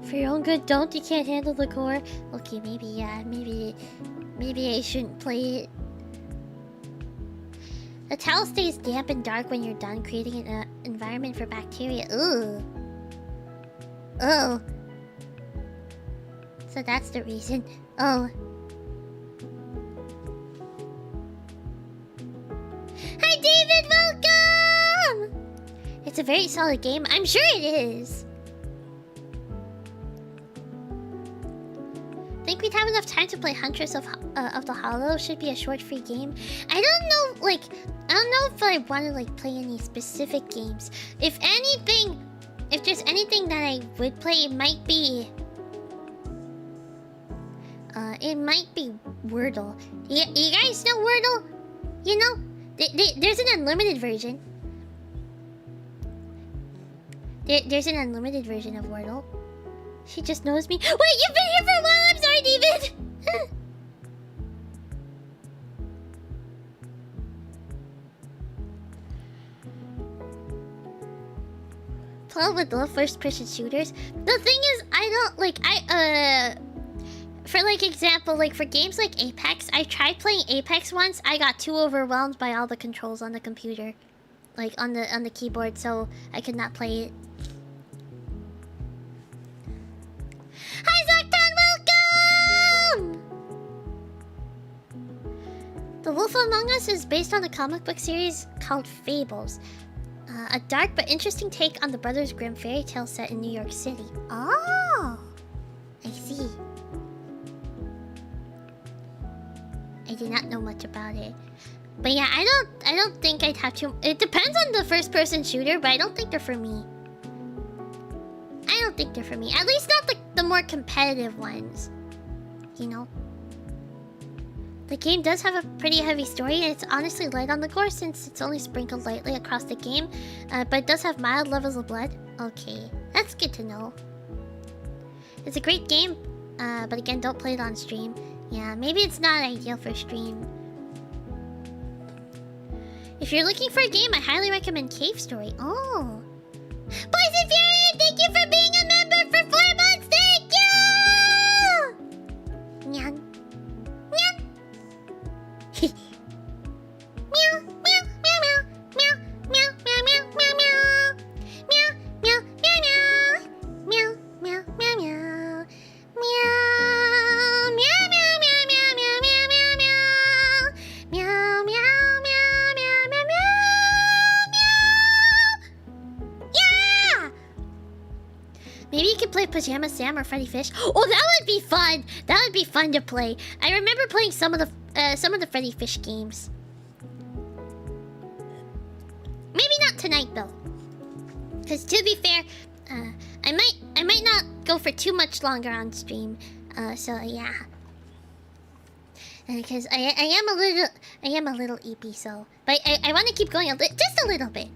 For your own good, don't. You can't handle the gore. Okay, maybe yeah, maybe I shouldn't play it. The towel stays damp and dark when you're done creating an environment for bacteria. Ugh. Oh. So that's the reason. Oh. Hi, David. Welcome. It's a very solid game. I'm sure it is. Think we'd have enough time to play Huntress of the Hollow? Should be a short free game. I don't know, like, I don't know if I want to like play any specific games. If anything, if there's anything that I would play, it might be Wordle. You guys know Wordle? You know, there's an unlimited version. There's an unlimited version of Wordle. She just knows me. Wait, you've been here for a while. I'm sorry, David. Plum would love first-person shooters. The thing is, I don't like. For like example, like for games like Apex, I tried playing Apex once. I got too overwhelmed by all the controls on the computer, like on the keyboard, so I could not play it. Hi, Zocton, welcome! The Wolf Among Us is based on a comic book series called Fables. A dark but interesting take on the Brothers Grimm fairy tale set in New York City. Oh! I see. I did not know much about it. But yeah, I don't think I'd have to... It depends on the first-person shooter, but I don't think they're for me. I don't think they're for me. At least not the more competitive ones. You know? The game does have a pretty heavy story, and it's honestly light on the gore since it's only sprinkled lightly across the game. But it does have mild levels of blood. Okay, that's good to know. It's a great game, but again, don't play it on stream. Yeah, maybe it's not ideal for stream. If you're looking for a game, I highly recommend Cave Story. Oh. Poison Fury, thank you for being a member for 4 months! Thank you! Nyan. Nyan. Meow, meow, meow, meow, meow, meow, meow, meow, meow, meow, meow, meow, meow, meow, meow, meow, meow. Maybe you could play Pajama Sam or Freddy Fish. Oh, that would be fun. That would be fun to play. I remember playing some of the Freddy Fish games. Maybe not tonight though, because to be fair, I might not go for too much longer on stream. So yeah, because I am a little eepy. So, but I want to keep going just a little bit,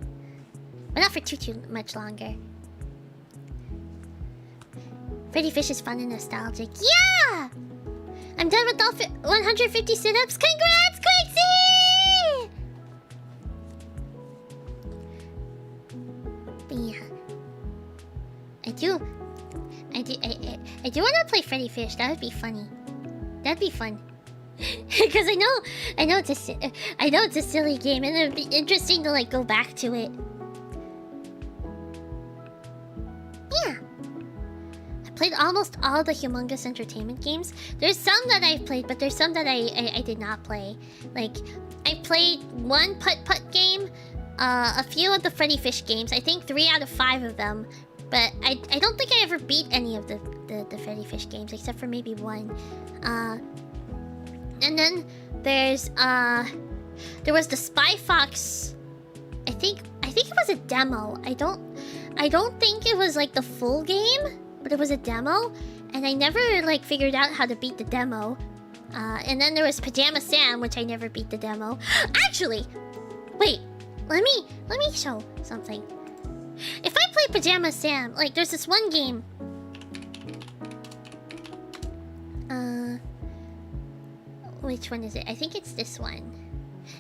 but not for too much longer. Freddy Fish is fun and nostalgic. Yeah! I'm done with all 150 sit-ups. Congrats, Quixie! But yeah. I do want to play Freddy Fish. That would be funny. That'd be fun. Because I know it's a silly game, and it'd be interesting to like go back to it. Yeah. Played almost all the Humongous Entertainment games. There's some that I've played, but there's some that I did not play. Like, I played one putt-putt game, a few of the Freddy Fish games. I think 3 out of 5 of them. But I don't think I ever beat any of the Freddy Fish games, except for maybe one. And then there's there was the Spy Fox. I think it was a demo. I don't think it was like the full game. But it was a demo, and I never like figured out how to beat the demo. And then there was Pajama Sam, which I never beat the demo. Actually, wait, let me show something. If I play Pajama Sam, like there's this one game. Which one is it? I think it's this one.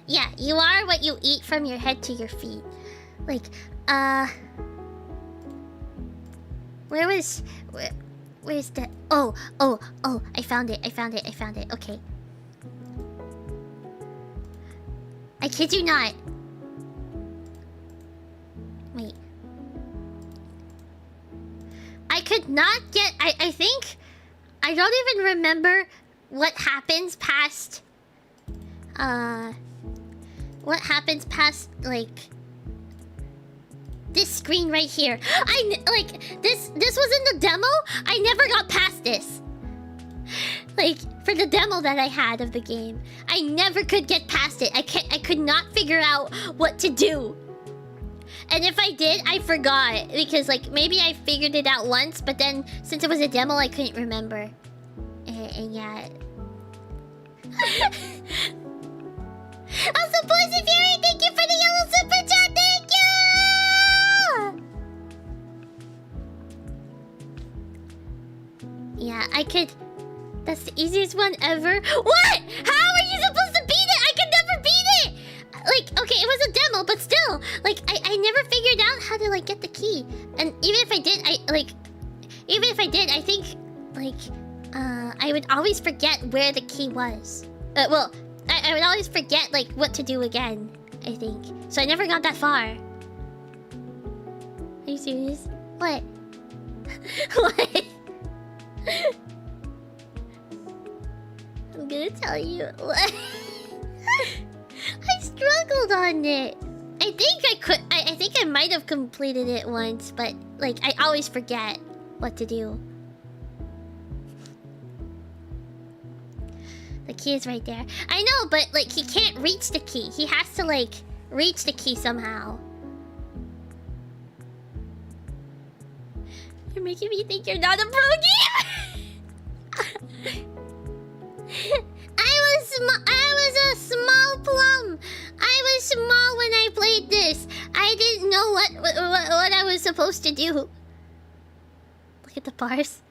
Yeah, you are what you eat from your head to your feet. Like, where's the... Oh, I found it. Okay. I kid you not. Wait. I could not get... I think... I don't even remember what happens past... What happens past, like... this screen right here. Like this was in the demo. I never got past this. Like for the demo that I had of the game, I never could get past it. I could not figure out what to do. And if I did, I forgot because like maybe I figured it out once, but then since it was a demo, I couldn't remember. And yeah. Also, Poison Fury, thank you for the yellow super chat. Thank you. Yeah, I could. That's the easiest one ever. What? How are you supposed to beat it? I could never beat it. Like, okay, it was a demo, but still, like, I never figured out how to like get the key. And even if I did, I think like, I would always forget where the key was. Well, I would always forget like what to do again. I think so. I never got that far. Are you serious? What? What? I'm gonna tell you. What? I struggled on it. I think I could. I think I might have completed it once, but like I always forget what to do. The key is right there. I know, but like he can't reach the key. He has to like reach the key somehow. You're making me think you're not a pro gamer. I was a small plum. I was small when I played this. I didn't know what I was supposed to do. Look at the bars.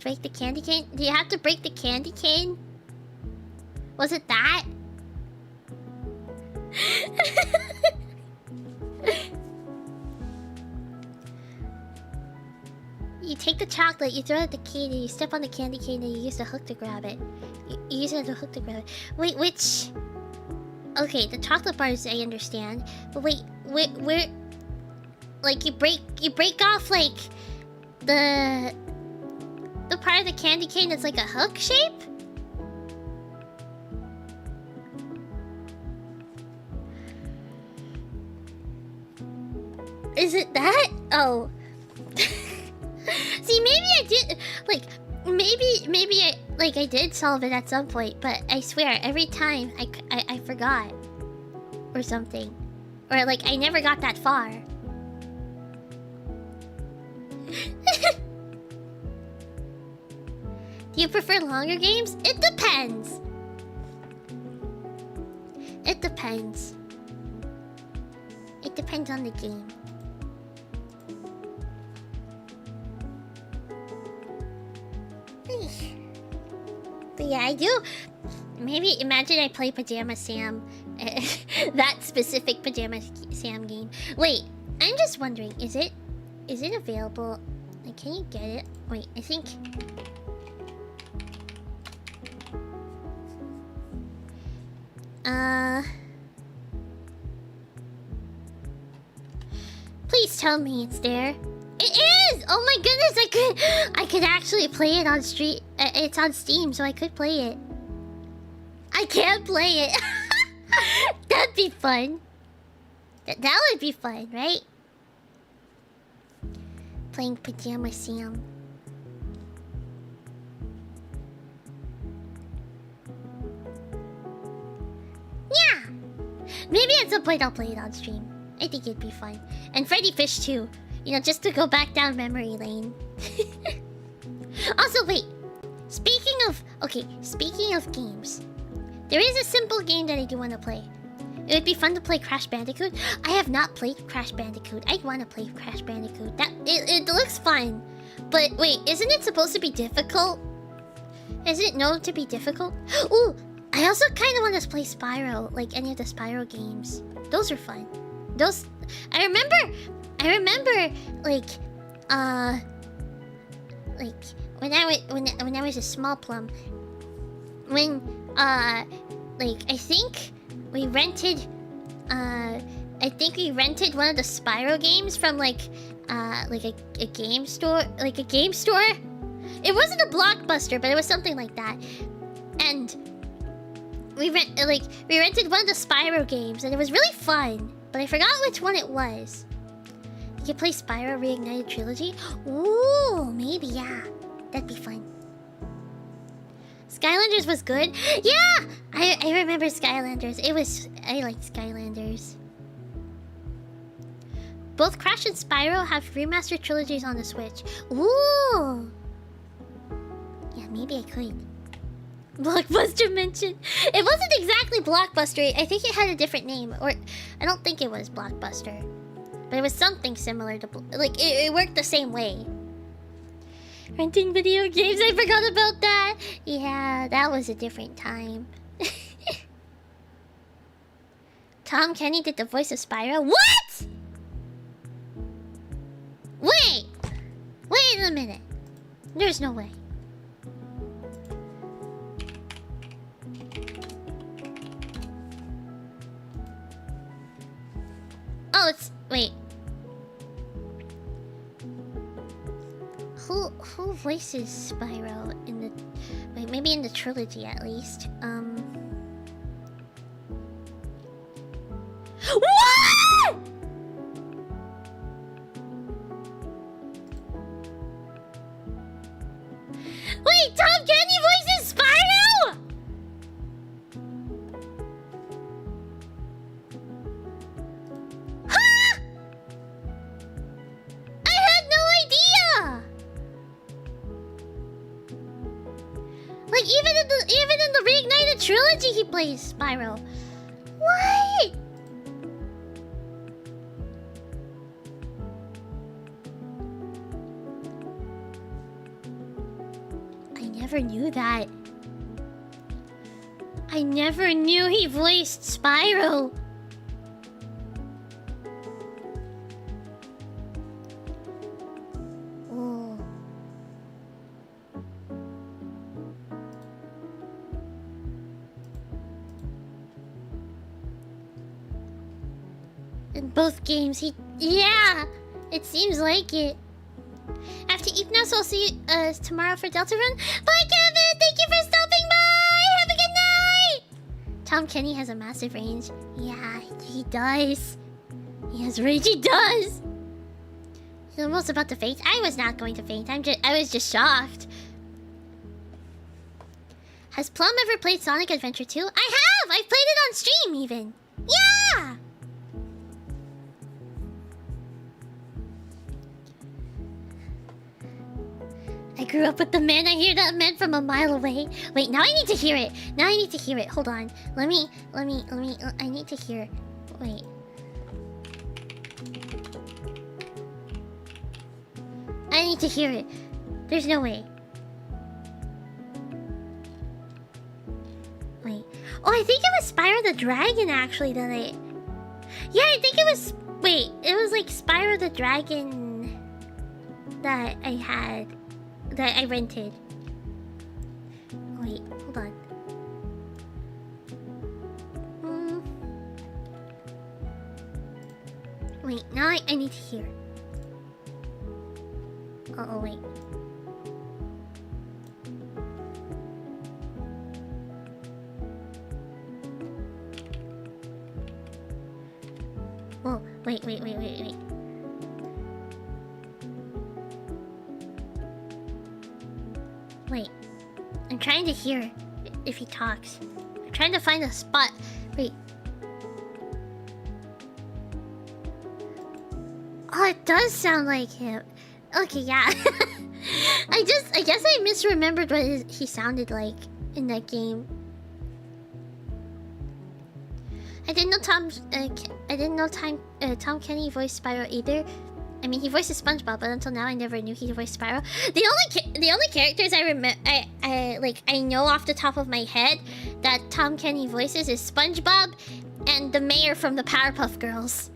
Break the candy cane? Do you have to break the candy cane? Was it that? You take the chocolate, you throw it at the key, then you step on the candy cane, and you use the hook to grab it. You use the hook to grab it. Wait, which... Okay, the chocolate bars I understand. But wait, where... Like, you break off, like... The part of the candy cane that's like a hook shape? Is it that? Oh. See, maybe I did, like, maybe I did solve it at some point, but I swear, every time I forgot. Or something. Or, like, I never got that far. Do you prefer longer games? It depends. It depends. It depends on the game. But yeah, I do. Maybe imagine I play Pajama Sam. That specific Pajama Sam game. Wait, I'm just wondering, is it available? Like, can you get it? Wait, I think. Please tell me it's there. It is! Oh my goodness, I could actually play it on street. It's on Steam, so I could play it. I can't play it. That'd be fun. That would be fun, right? Playing Pajama Sam. Yeah! Maybe at some point I'll play it on stream. I think it'd be fun. And Freddy Fish too. You know, just to go back down memory lane. Also, wait. Speaking of games. There is a simple game that I do want to play. It would be fun to play Crash Bandicoot. I have not played Crash Bandicoot. I want to play Crash Bandicoot. It looks fun. But wait, isn't it supposed to be difficult? Is it known to be difficult? Ooh, I also kind of want to play Spyro. Like any of the Spyro games. Those are fun. Those... I remember, like when I was a small plum, when like I think we rented one of the Spyro games from like a game store, It wasn't a Blockbuster, but it was something like that, and we rented one of the Spyro games, and it was really fun. But I forgot which one it was. You could play Spyro Reignited Trilogy. Ooh, maybe yeah, that'd be fun. Skylanders was good. Yeah, I remember Skylanders. I liked Skylanders. Both Crash and Spyro have remastered trilogies on the Switch. Ooh. Yeah, maybe I could. Blockbuster mention. It wasn't exactly Blockbuster. I think it had a different name, or I don't think it was Blockbuster, but it was something similar to like it worked the same way. Renting video games. I forgot about that. Yeah, that was a different time. Tom Kenny did the voice of Spyro. What? Wait a minute. There's no way. Oh, it's... Wait. Who voices Spyro in the... Wait, maybe in the trilogy at least. What?! Wait, Tom Kenny voices Spyro?! Huh?! I had no idea! Like, even in the Reignited Trilogy, he plays Spyro. What?! I never knew that. I never knew he voiced Spyro. Oh. In both games, yeah! It seems like it. I have to eat now, so I'll see you tomorrow for Delta Run. Bye, Kevin! Thank you for stopping by! Have a good night! Tom Kenny has a massive range. Yeah, he does. He has range, he does! He's almost about to faint. I was not going to faint. I was just shocked. Has Plum ever played Sonic Adventure 2? I have! I've played it on stream, even. Yeah! I grew up with the man. I hear that man from a mile away. Wait, now I need to hear it. Now I need to hear it. Hold on. Let me, I need to hear. Wait. I need to hear it. There's no way. Wait. Oh, I think it was Spyro the Dragon, actually, that I... Yeah, I think it was... Wait, it was like Spyro the Dragon that I had... That I rented. Wait, hold on. Wait, now I need to hear. Oh, wait. Oh, wait. Wait, I'm trying to hear if he talks. I'm trying to find a spot. Wait. Oh, it does sound like him. Okay, yeah. I guess I misremembered what he sounded like in that game. I didn't know Tom Kenny voiced Spyro either. I mean, he voices SpongeBob, but until now, I never knew he voiced Spyro. The only characters I know off the top of my head that Tom Kenny voices is SpongeBob and the mayor from the Powerpuff Girls.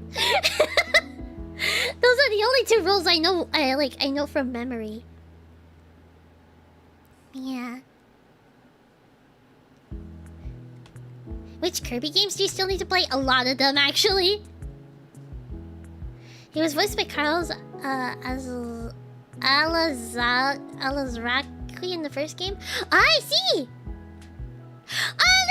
Those are the only two roles I know. I know from memory. Yeah. Which Kirby games do you still need to play? A lot of them, actually. He was voiced by Carlos Alazraqui in the first game. I see! Oh,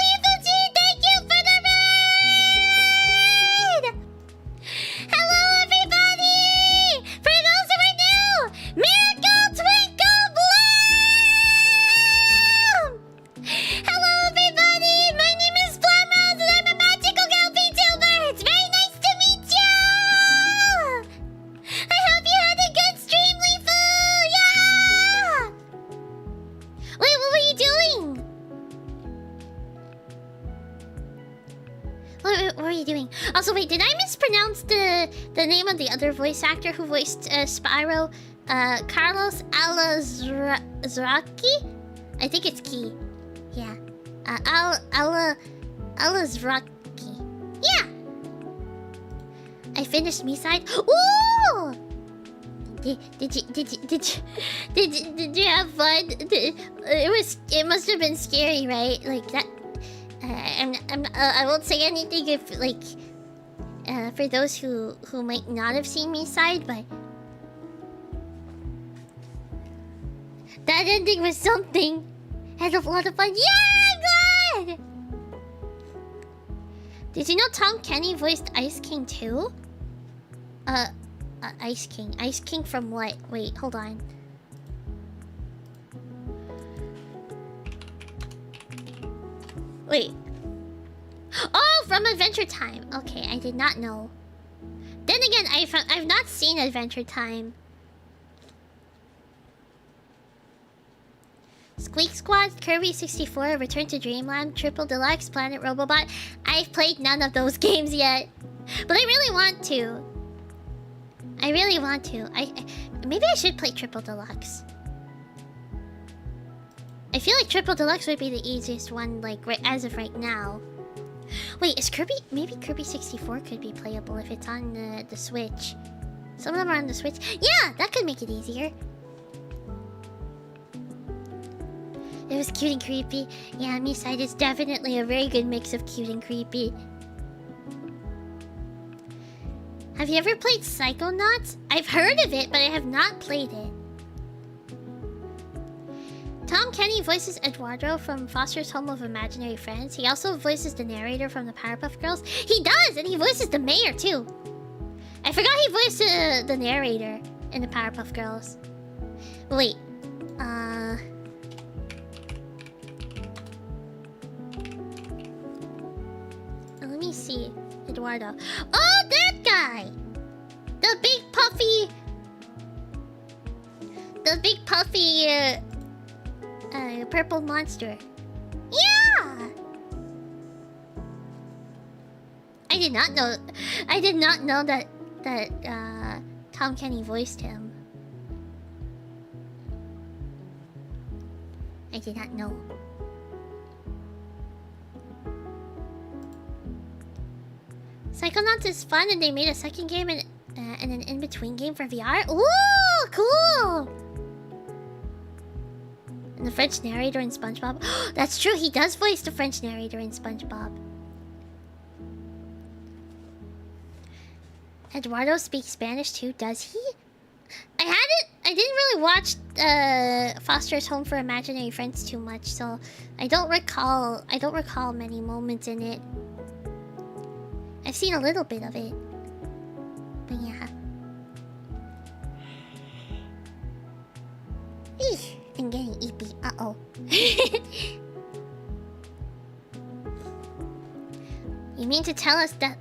pronounce the name of the other voice actor who voiced Spyro? Carlos Alazraki? I think it's Key. Yeah. Alazraki. Yeah! I finished Me-Side. Ooh! Did you have fun? It must have been scary, right? Like that. I won't say anything if like for those who might not have seen Me-Side, but that ending was something. Had a lot of fun. Yeah, good. Did you know Tom Kenny voiced Ice King too? Ice King. Ice King from what? Wait, hold on. Wait. Oh, from Adventure Time. Okay, I did not know. Then again, I've not seen Adventure Time. Squeak Squad, Kirby 64, Return to Dreamland, Triple Deluxe, Planet Robobot. I've played none of those games yet, but I really want to. I really want to. Maybe I should play Triple Deluxe. I feel like Triple Deluxe would be the easiest one, like right as of right now. Wait, is Kirby? Maybe Kirby 64 could be playable if it's on the Switch. Some of them are on the Switch. Yeah, that could make it easier. It was cute and creepy. Yeah, Me-Side is definitely a very good mix of cute and creepy. Have you ever played Psychonauts? I've heard of it, but I have not played it. Tom Kenny voices Eduardo from Foster's Home of Imaginary Friends. He also voices the narrator from the Powerpuff Girls. He does, and he voices the mayor too. I forgot he voiced the narrator in the Powerpuff Girls. Wait, let me see. Eduardo. Oh, that guy! The big puffy... purple monster. Yeah! I did not know that Tom Kenny voiced him. I did not know. Psychonauts is fun, and they made a second game and an in-between game for VR. Ooh, cool! And the French narrator in SpongeBob. That's true, he does voice the French narrator in SpongeBob. Eduardo speaks Spanish too, does he? I didn't really watch Foster's Home for Imaginary Friends too much, so I don't recall many moments in it. I've seen a little bit of it. But yeah. Eesh, I'm getting eepy. Uh-oh. You mean to tell us that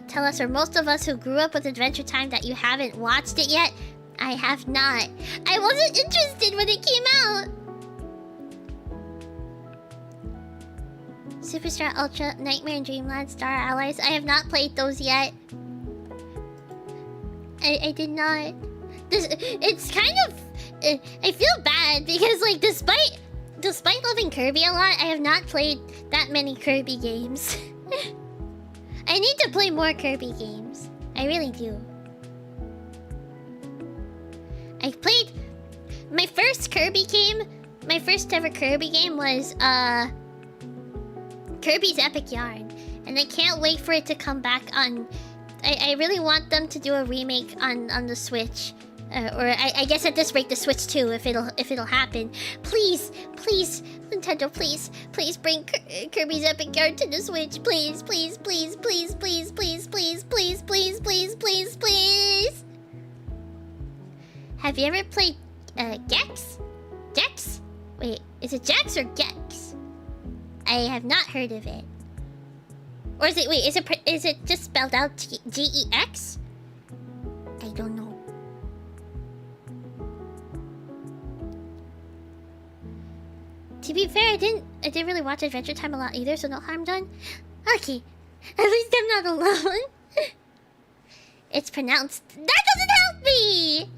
tell us or most of us who grew up with Adventure Time that you haven't watched it yet? I have not. I wasn't interested when it came out. Superstar Ultra, Nightmare in Dreamland, Star Allies. I have not played those yet. I did not. It's kind of... I feel bad because, like, despite loving Kirby a lot, I have not played that many Kirby games. I need to play more Kirby games. I really do. I played... My first Kirby game... My first ever Kirby game was, Kirby's Epic Yarn. And I can't wait for it to come back on... I really want them to do a remake on the Switch. Or I guess at this rate the Switch too, if it'll happen. Please, please, Nintendo, please bring Kirby's Epic Yarn to the Switch, please, please, please, please, please, please, please, please, please, please, please, please. Have you ever played Gex? Gex? Wait, is it Gex or Gex? I have not heard of it. Or is it? Wait, is it just spelled out Gex? I don't know. To be fair, I didn't really watch Adventure Time a lot either, so no harm done. Okay, at least I'm not alone. it's pronounced. That doesn't help me!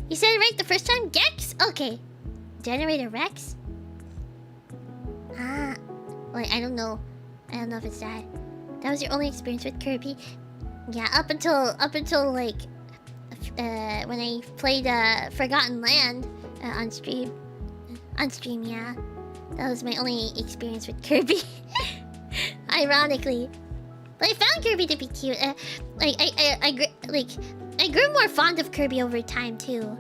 You said it right the first time? Gex? Okay. Generator Rex? Ah. Wait, I don't know. I don't know if it's that. That was your only experience with Kirby? Yeah, up until like when I played Forgotten Land on stream. On stream, yeah. That was my only experience with Kirby. Ironically. But I found Kirby to be cute. I grew more fond of Kirby over time too.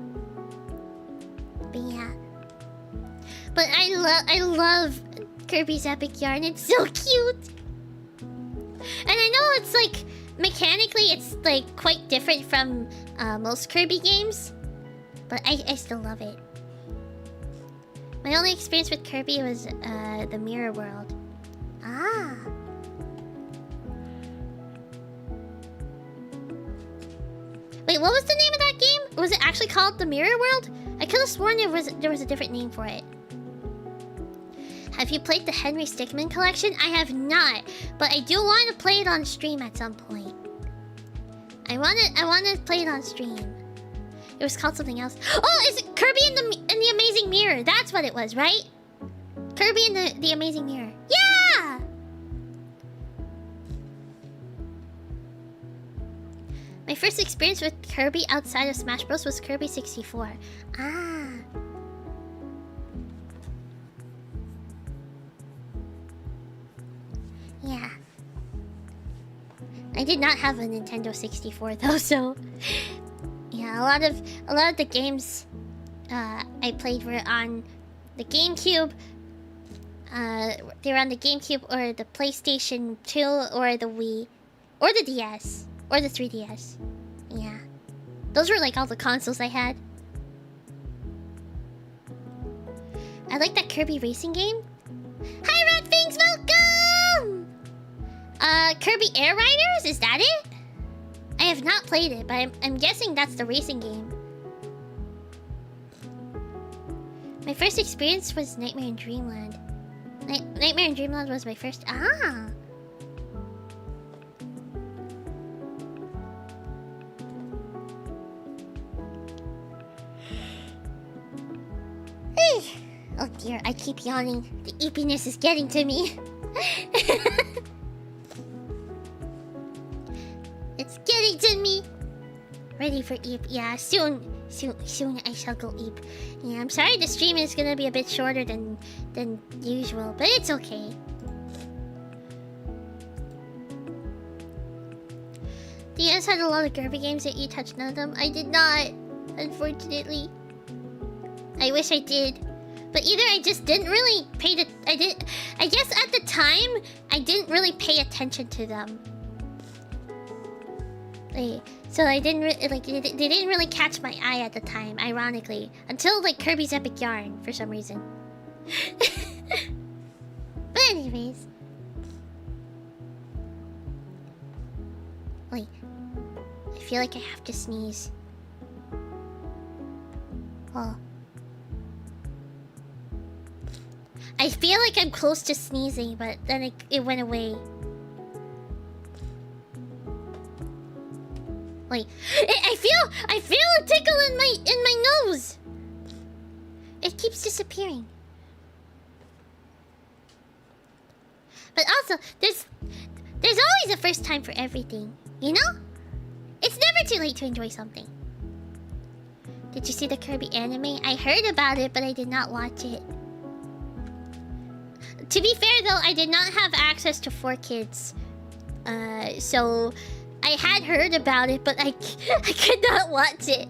But yeah. But I love Kirby's Epic Yarn. It's so cute. And I know it's like mechanically it's like quite different from most Kirby games, but I still love it. My only experience with Kirby was the Mirror World. Ah. Wait, what was the name of that game? Was it actually called the Mirror World? I could have sworn there was a different name for it. Have you played the Henry Stickmin collection? I have not, but I do want to play it on stream at some point. I want to play it on stream. It was called something else. Oh, is it Kirby and the Amazing Mirror? That's what it was, right? Kirby and the Amazing Mirror. Yeah! My first experience with Kirby outside of Smash Bros was Kirby 64. Ah. Yeah. I did not have a Nintendo 64 though, so yeah, a lot of the games I played were on the GameCube. They were on the GameCube or the PlayStation 2 or the Wii or the DS or the 3DS. Yeah. Those were like all the consoles I had. I like that Kirby racing game. Hi Red Fangs, welcome! Kirby Air Riders? Is that it? I have not played it, but I'm guessing that's the racing game. My first experience was Nightmare in Dreamland. Nightmare in Dreamland was my first... Ah! Oh dear, I keep yawning. The eepiness is getting to me. It's getting to me. Ready for eep. Yeah, soon I shall go eep. Yeah, I'm sorry the stream is gonna be a bit shorter than usual, but it's okay. DS had a lot of Kirby games that you touched none of them. I did not, unfortunately. I wish I did. But either I just didn't really I guess at the time, I didn't really pay attention to them. So I didn't they didn't really catch my eye at the time, ironically. Until like Kirby's Epic Yarn, for some reason. But anyways. Wait. I feel like I have to sneeze. Oh. I feel like I'm close to sneezing, but then it went away. Wait, I feel a tickle in my nose. It keeps disappearing. But also, there's always a first time for everything, you know? It's never too late to enjoy something. Did you see the Kirby anime? I heard about it, but I did not watch it. To be fair though, I did not have access to 4Kids. So I had heard about it, but I could not watch it.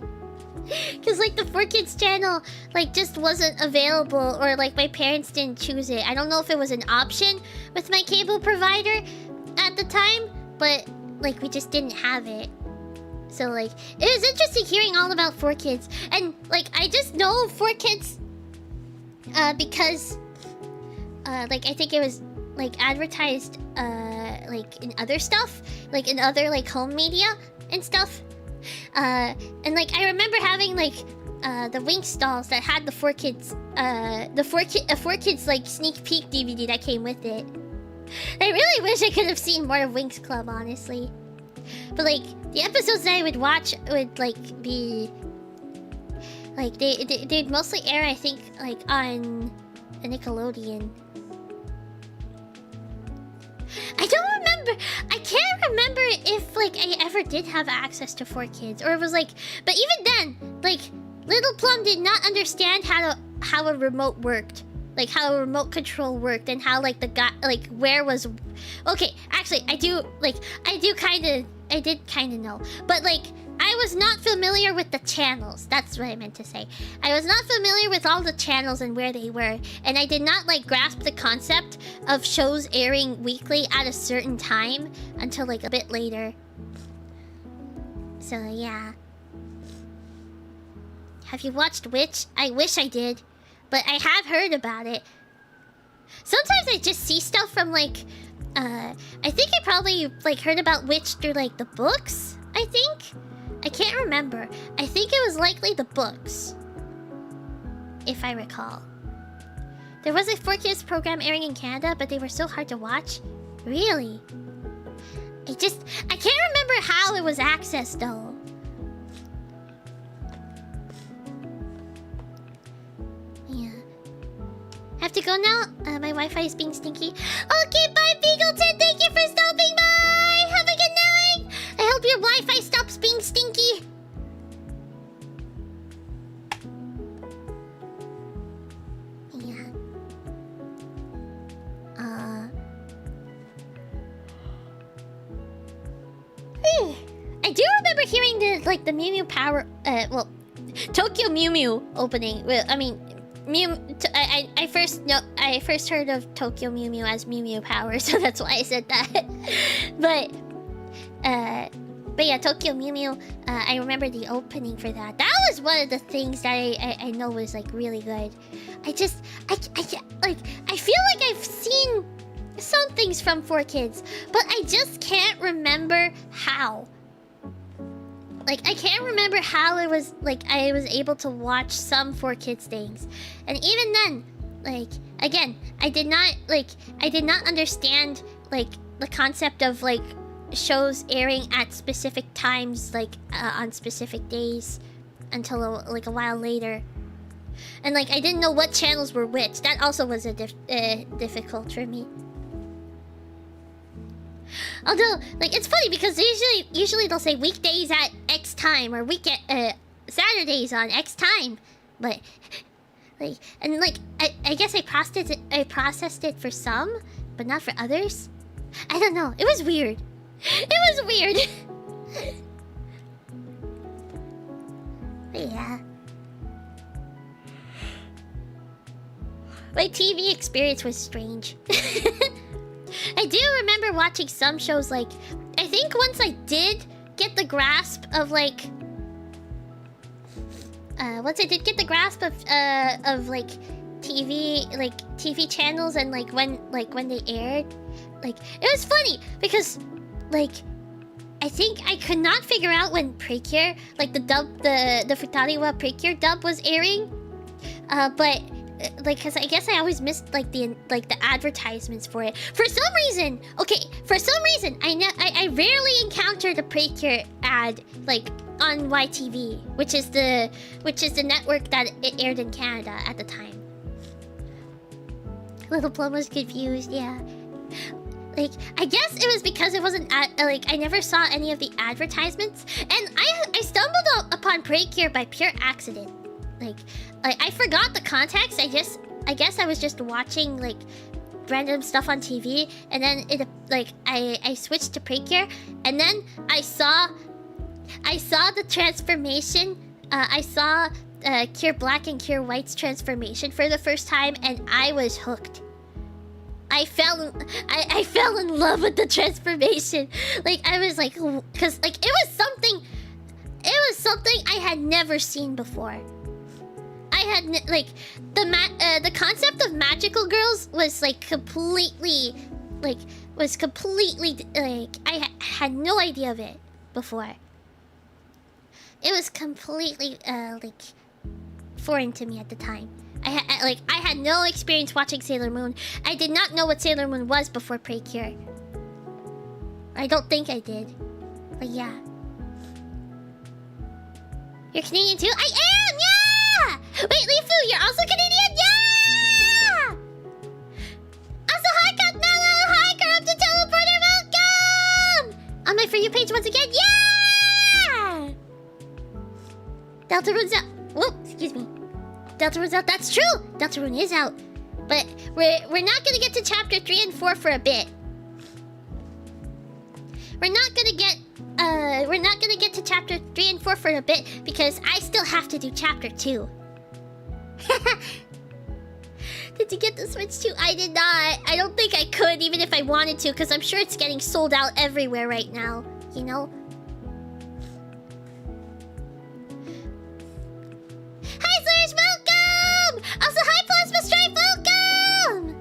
Cause like the 4Kids channel like just wasn't available, or like my parents didn't choose it. I don't know if it was an option with my cable provider at the time, but like we just didn't have it. So like it was interesting hearing all about 4Kids, and like I just know 4Kids because like I think it was like advertised like in other stuff, like in other like home media and stuff. And like I remember having like the Wink stalls that had the 4Kids 4Kids like sneak peek DVD that came with it. I really wish I could have seen more of Winx Club, honestly. But like the episodes that I would watch would like be like they'd mostly air, I think, like on a Nickelodeon. I don't remember. I can't remember if like I ever did have access to 4Kids, or it was like. But even then, like Little Plum did not understand how a remote worked, like how a remote control worked, and how like the guy like where was. Okay, actually, I did kind of know, but like I was not familiar with the channels. That's what I meant to say. I was not familiar with all the channels and where they were, and I did not like grasp the concept of shows airing weekly at a certain time until like a bit later. So yeah. Have you watched Witch? I wish I did, but I have heard about it. Sometimes I just see stuff from like, I think I probably like heard about Witch through like the books, I think. I can't remember. I think it was likely the books, if I recall. There was a 4Kids program airing in Canada, but they were so hard to watch. Really? I can't remember how it was accessed though. Yeah. Have to go now? My Wi-Fi is being stinky. Okay, bye Beagleton! Thank you for stopping by! Have a good night! I hope your Wi-Fi stops being stinky. Yeah. I do remember hearing the Mew Mew Power, Tokyo Mew Mew opening. Well, I mean, I first heard of Tokyo Mew Mew as Mew Mew Power, so that's why I said that. But yeah, Tokyo Mew Mew, I remember the opening for that. That was one of the things that I know was like really good. I feel like I've seen some things from 4Kids, but I just can't remember how. Like, I can't remember how it was, like, I was able to watch some 4Kids things. And even then, like, again, I did not understand, like, the concept of, like, shows airing at specific times, like, on specific days until, a while later. And, like, I didn't know what channels were which. That also was difficult for me. Although, like, it's funny because usually they'll say weekdays at X time or Saturdays on X time, but like, and like, I guess I processed it for some, but not for others. I don't know. It was weird. It was weird. But yeah. My TV experience was strange. I do remember watching some shows, like, I think once I did get the grasp of, like, TV channels and, like, when they aired, like, it was funny because, like, I think I could not figure out when Precure, like, the Futariwa Precure dub was airing, but like, cause I guess I always missed like the advertisements for it. For some reason, I rarely encountered a Precure ad like on YTV, which is the network that it aired in Canada at the time. Little Plum was confused, yeah. Like, I guess it was because it wasn't I never saw any of the advertisements, and I stumbled upon Precure by pure accident. Like I forgot the context. I guess I was just watching like random stuff on TV, and then I switched to Precure, and then I saw the transformation. I saw Cure Black and Cure White's transformation for the first time, and I was hooked. I fell in love with the transformation. Like, I was like, because like it was something I had never seen before. I had like the concept of magical girls was completely I had no idea of it before. It was completely foreign to me at the time. I had no experience watching Sailor Moon. I did not know what Sailor Moon was before Precure. I don't think I did. But yeah. You're Canadian too? I am! Yeah! Wait, Lifu, you're also Canadian? Yeah! Also, hi, Cat Mellow! Hi, Corrupted Teleporter! Welcome! On my For You page once again? Yeah! Deltarune out. Whoop, excuse me. Deltarune's out. That's true! Deltarune is out. But we're not gonna get to chapter 3 and 4 for a bit. We're not gonna get to chapter 3 and 4 for a bit because I still have to do chapter 2. Did you get the Switch too? I did not. I don't think I could even if I wanted to because I'm sure it's getting sold out everywhere right now, you know? Hi Slurs, welcome! Also hi Plasma Stripe, welcome!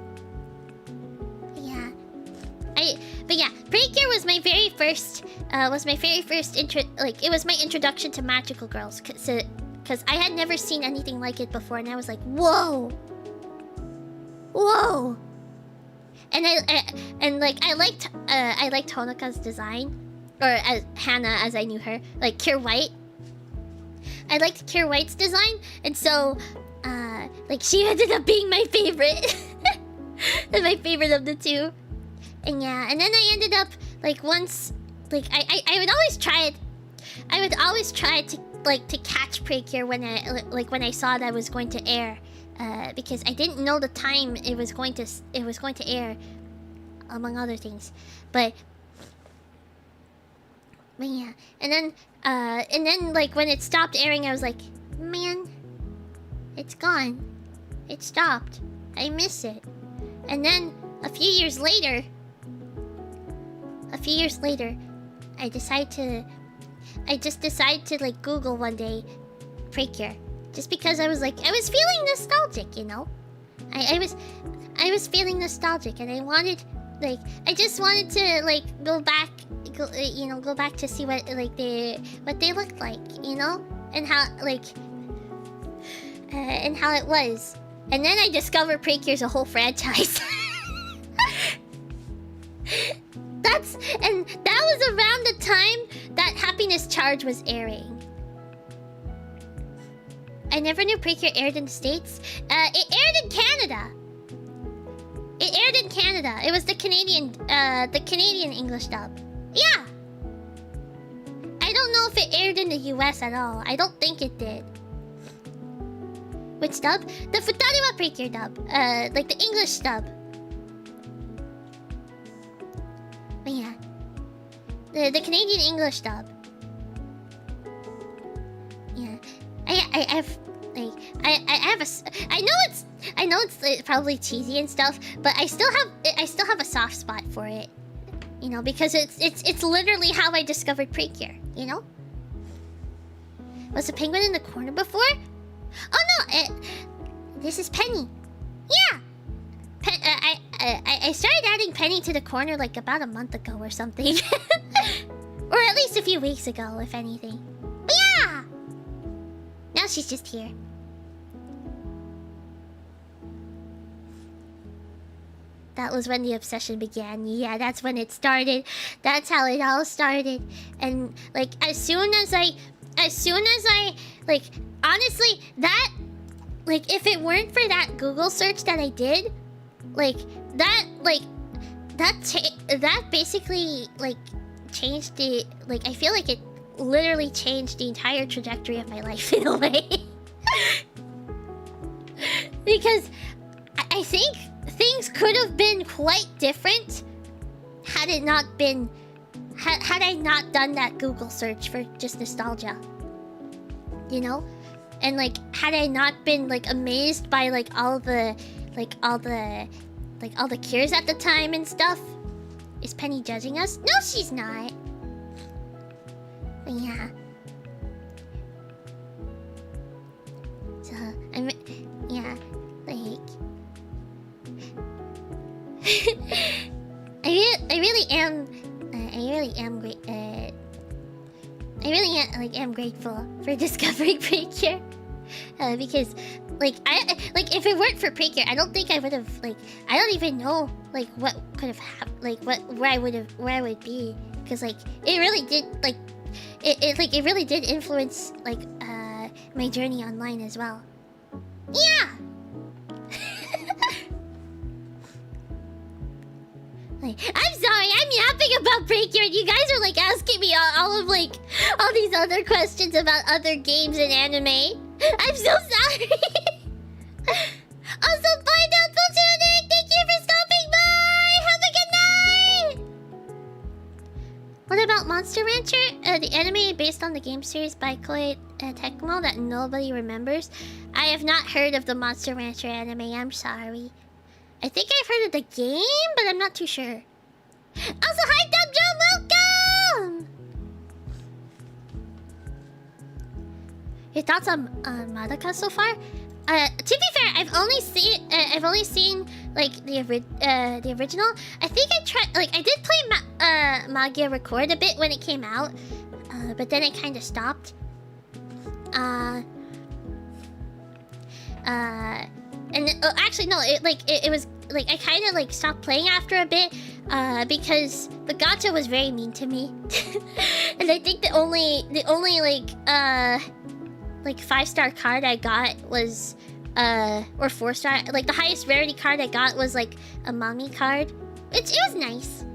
But yeah, Precure was my very first it was my introduction to magical girls cuz I had never seen anything like it before and I was like, "Whoa." Whoa. And I liked Honoka's design, or as Hannah as I knew her, like Kier White. I liked Kier White's design, and so like she ended up being my favorite. My favorite of the two. And yeah, and then I ended up like once like I would always try to catch Precure when I saw that it was going to air. Because I didn't know the time it was going to air, among other things. But yeah, and then like when it stopped airing, I was like, man, it's gone, it stopped, I miss it. And then a few years later, I just decided to like Google one day, Precure. Just because I was feeling nostalgic, you know? I was feeling nostalgic and I just wanted to like go back to see what they looked like, you know? And how it was. And then I discovered Precure's a whole franchise. That was around the time that Happiness Charge was airing. I never knew Precure aired in the States. It aired in Canada. It was the Canadian English dub. Yeah. I don't know if it aired in the US at all. I don't think it did. Which dub? The Futariwa Precure dub. Like the English dub. But yeah. The Canadian English dub. Yeah. I know it's probably cheesy and stuff, but I still have a soft spot for it, you know, because it's literally how I discovered Precure, you know. Was the penguin in the corner before? Oh no, this is Penny. Yeah, I started adding Penny to the corner like about a month ago or something, or at least a few weeks ago, if anything. But yeah. Now she's just here. That was when the obsession began. Yeah, that's when it started. That's how it all started. And like as soon as I like honestly that like if it weren't for that Google search that I did, that basically like changed the I feel like it literally changed the entire trajectory of my life in a way. Because I think things could have been quite different had it not been had I not done that Google search for just nostalgia, you know. And like had I not been like amazed by like all the cures at the time and stuff. Is Penny judging us? No, she's not. But yeah. So like I really am grateful for discovering Precure. Because like if it weren't for Precure, I don't think I would have like I don't even know like what could have happened, like where I would be, because like it really did like it really did influence like my journey online as well. Yeah. Like, I'm sorry, I'm yapping about Precure, and you guys are like asking me all of like all these other questions about other games and anime. I'm so sorry. Also, bye, Doubtful Tunic. Thank you for stopping by. Have a good night. What about Monster Rancher? The anime based on the game series by Koei Tecmo that nobody remembers. I have not heard of the Monster Rancher anime. I'm sorry. I think I've heard of the game, but I'm not too sure. Also, hi, Dub Joe, welcome! Your thoughts on Madoka so far? To be fair, I've only seen like the original. I think I tried, like I did play Magia Record a bit when it came out, but then it kind of stopped. Actually no, it was like I kind of like stopped playing after a bit because the gacha was very mean to me. And I think the only like 5-star card I got was or 4-star, like the highest rarity card I got was like a mommy card. It was nice.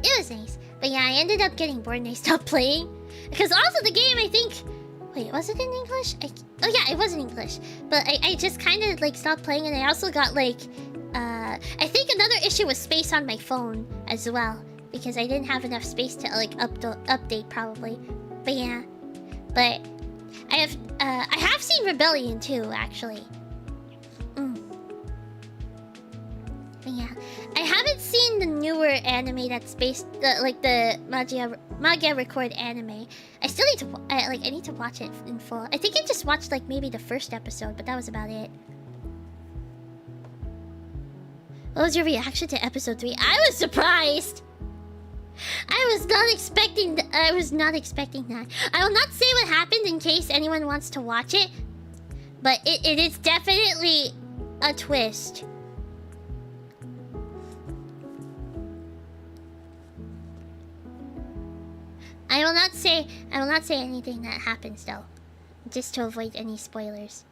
It was nice. But yeah, I ended up getting bored and I stopped playing. Because also the game, I think... Wait, was it in English? Oh yeah, it was in English. But I just kind of like stopped playing, and I also got like... I think another issue was space on my phone as well. Because I didn't have enough space to like update probably. But yeah. But I have seen Rebellion too, actually. But yeah. I haven't seen the newer anime that's based, like the Magia Record anime. I still need to, I need to watch it in full. I think I just watched like maybe the first episode, but that was about it. What was your reaction to episode 3? I was surprised! I was not expecting that. I will not say what happened in case anyone wants to watch it. But it is definitely a twist. I will not say anything that happens though. Just to avoid any spoilers.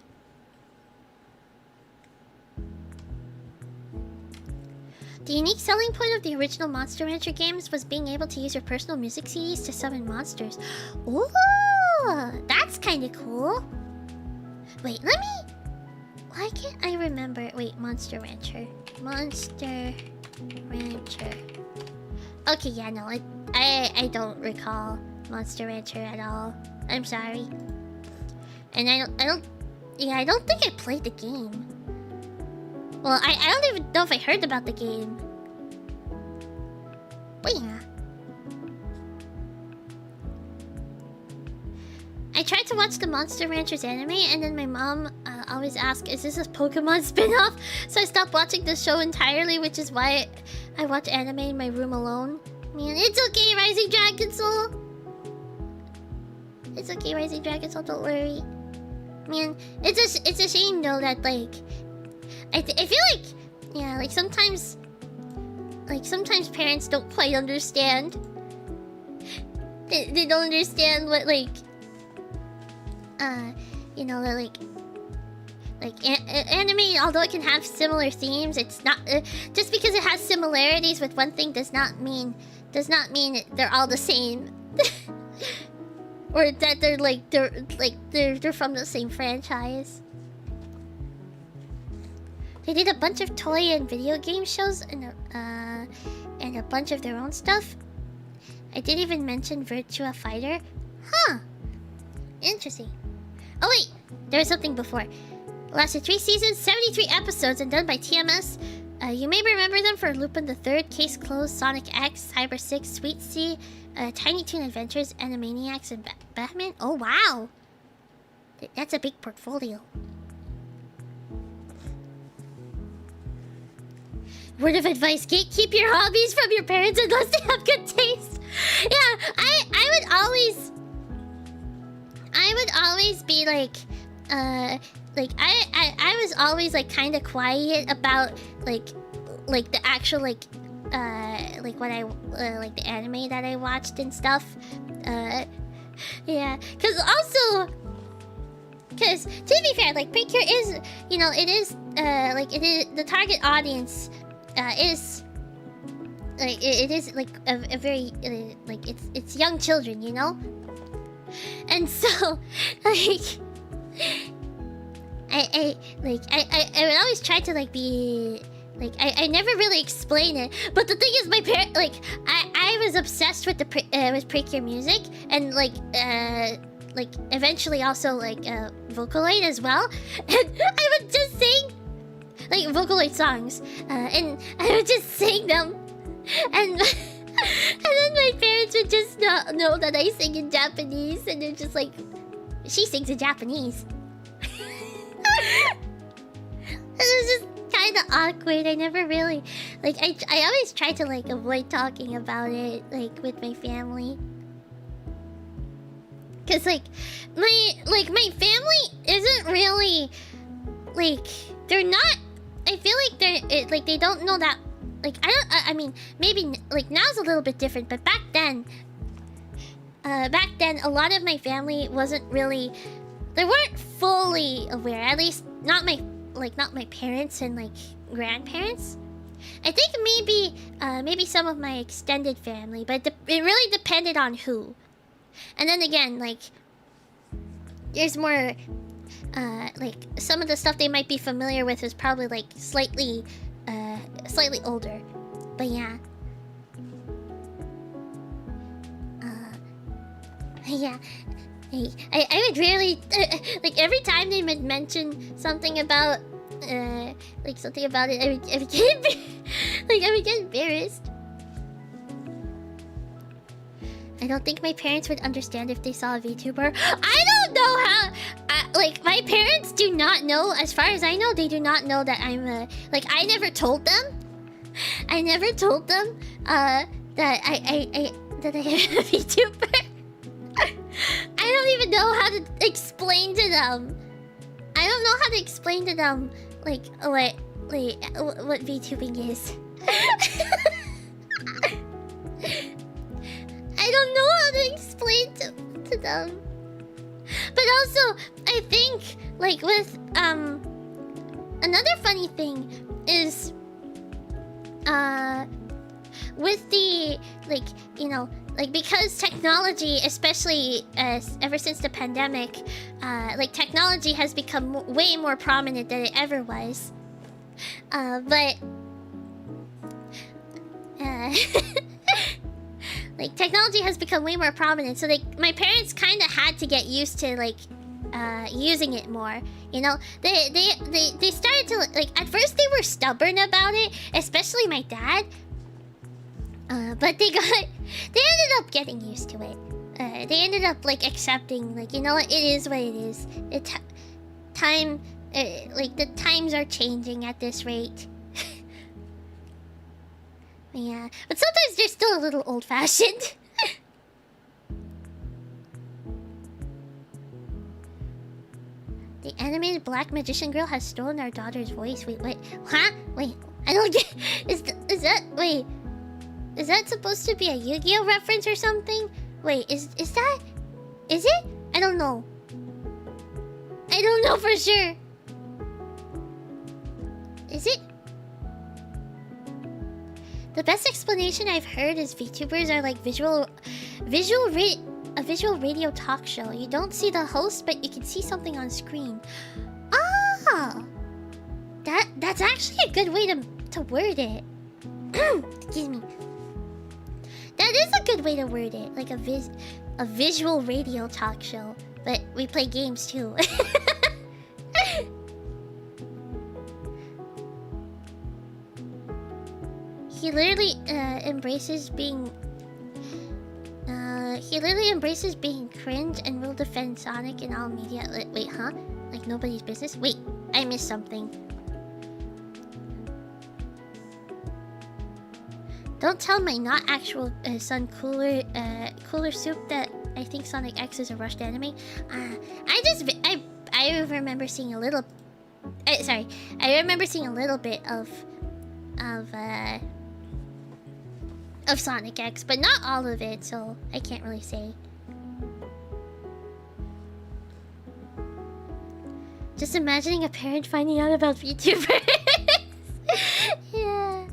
The unique selling point of the original Monster Rancher games was being able to use your personal music CDs to summon monsters. Ooh, that's kind of cool. Wait, let me... Why can't I remember... Wait, Monster Rancher. Monster Rancher. Okay, yeah, no, I don't recall Monster Rancher at all. I'm sorry. And I don't think I played the game. Well, I don't even know if I heard about the game. But yeah. I tried to watch the Monster Ranchers anime, and then my mom always asked, is this a Pokemon spin-off? So I stopped watching the show entirely, which is why I watch anime in my room alone. Man, it's okay, Rising Dragon Soul! It's okay, Rising Dragon Soul, don't worry. Man, it's a shame though that like... I feel like, yeah, like sometimes parents don't quite understand. They don't understand what like, you know, anime. Although it can have similar themes, it's not just because it has similarities with one thing does not mean they're all the same, or that they're from the same franchise. They did a bunch of toy and video game shows and a bunch of their own stuff. I didn't even mention Virtua Fighter. Huh. Interesting. Oh wait, there was something before. Lasted 3 seasons, 73 episodes, and done by TMS. You may remember them for Lupin the Third, Case Closed, Sonic X, Cyber 6, Sweet Sea, Tiny Toon Adventures, Animaniacs, and Batman. Oh wow. That's a big portfolio. Word of advice, gatekeep your hobbies from your parents unless they have good taste. Yeah, I would always be like I was always like kind of quiet about like the actual like what I like the anime that I watched and stuff. Yeah, because to be fair, like Precure is, you know, it is like it is the target audience is like it is like a very like it's young children, you know, and so like I would always try to like be like I never really explain it, but the thing is my parent like I was obsessed with the with Precure music and like eventually also like Vocaloid as well, and I would just sing like Vocaloid songs and I would just sing them, and and then my parents would just not know that I sing in Japanese, and they're just like, she sings in Japanese. It was just kind of awkward. I never really like I always try to like avoid talking about it like with my family, because like my family isn't really like, they're not, I feel like they're like they don't know that like I mean maybe like now's a little bit different, but back then a lot of my family wasn't really, they weren't fully aware, at least not my parents and like grandparents. I think maybe some of my extended family, but it really depended on who. And then again, like there's more like some of the stuff they might be familiar with is probably like slightly older. But yeah. Yeah. I would really like every time they would mention something about like something about it, I would get I would get embarrassed. I don't think my parents would understand if they saw a VTuber. I don't know how. Like my parents do not know. As far as I know, they do not know that I'm a. Like I never told them. I never told them that I am a VTuber. I don't even know how to explain to them. I don't know how to explain to them like what VTubing is. I don't know how to explain to them. But also, I think like with another funny thing is with the like, you know, like because technology, especially ever since the pandemic, like technology has become way more prominent than it ever was. But like technology has become way more prominent, so like my parents kind of had to get used to like using it more. You know, they started to like, at first they were stubborn about it, especially my dad. But they ended up getting used to it. They ended up like accepting, like, you know what, it is what it is. Like the times are changing at this rate. Yeah, but sometimes they're still a little old-fashioned. The animated black magician girl has stolen our daughter's voice. Wait, what? Huh? Wait, I don't get. Is that? Wait, is that supposed to be a Yu-Gi-Oh reference or something? Wait, is that? Is it? I don't know. I don't know for sure. Is it? The best explanation I've heard is VTubers are like a visual radio talk show. You don't see the host, but you can see something on screen. Ah, that's actually a good way to word it. Excuse me. That is a good way to word it, like a visual radio talk show. But we play games too. He literally embraces being cringe and will defend Sonic in all media. Wait, huh? Like nobody's business? Wait, I missed something. Don't tell my not actual son Cooler Soup that I think Sonic X is a rushed anime. I remember seeing a little. Sorry, I remember seeing a little bit of Sonic X, but not all of it, so I can't really say. Just imagining a parent finding out about VTubers. Yeah.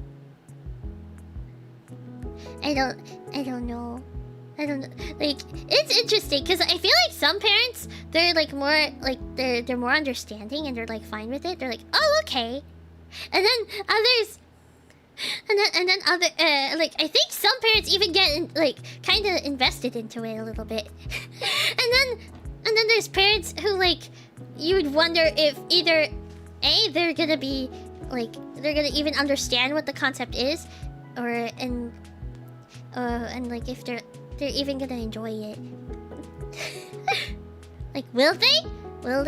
I don't know. Like, it's interesting because I feel like some parents, they're like more like they're more understanding and they're like fine with it. They're like, oh, okay. And then others, and then other like I think some parents even get like kind of invested into it a little bit. and then there's parents who like you would wonder if either they're gonna be like they're gonna even understand what the concept is, and like if they're even gonna enjoy it. Like, will they? Will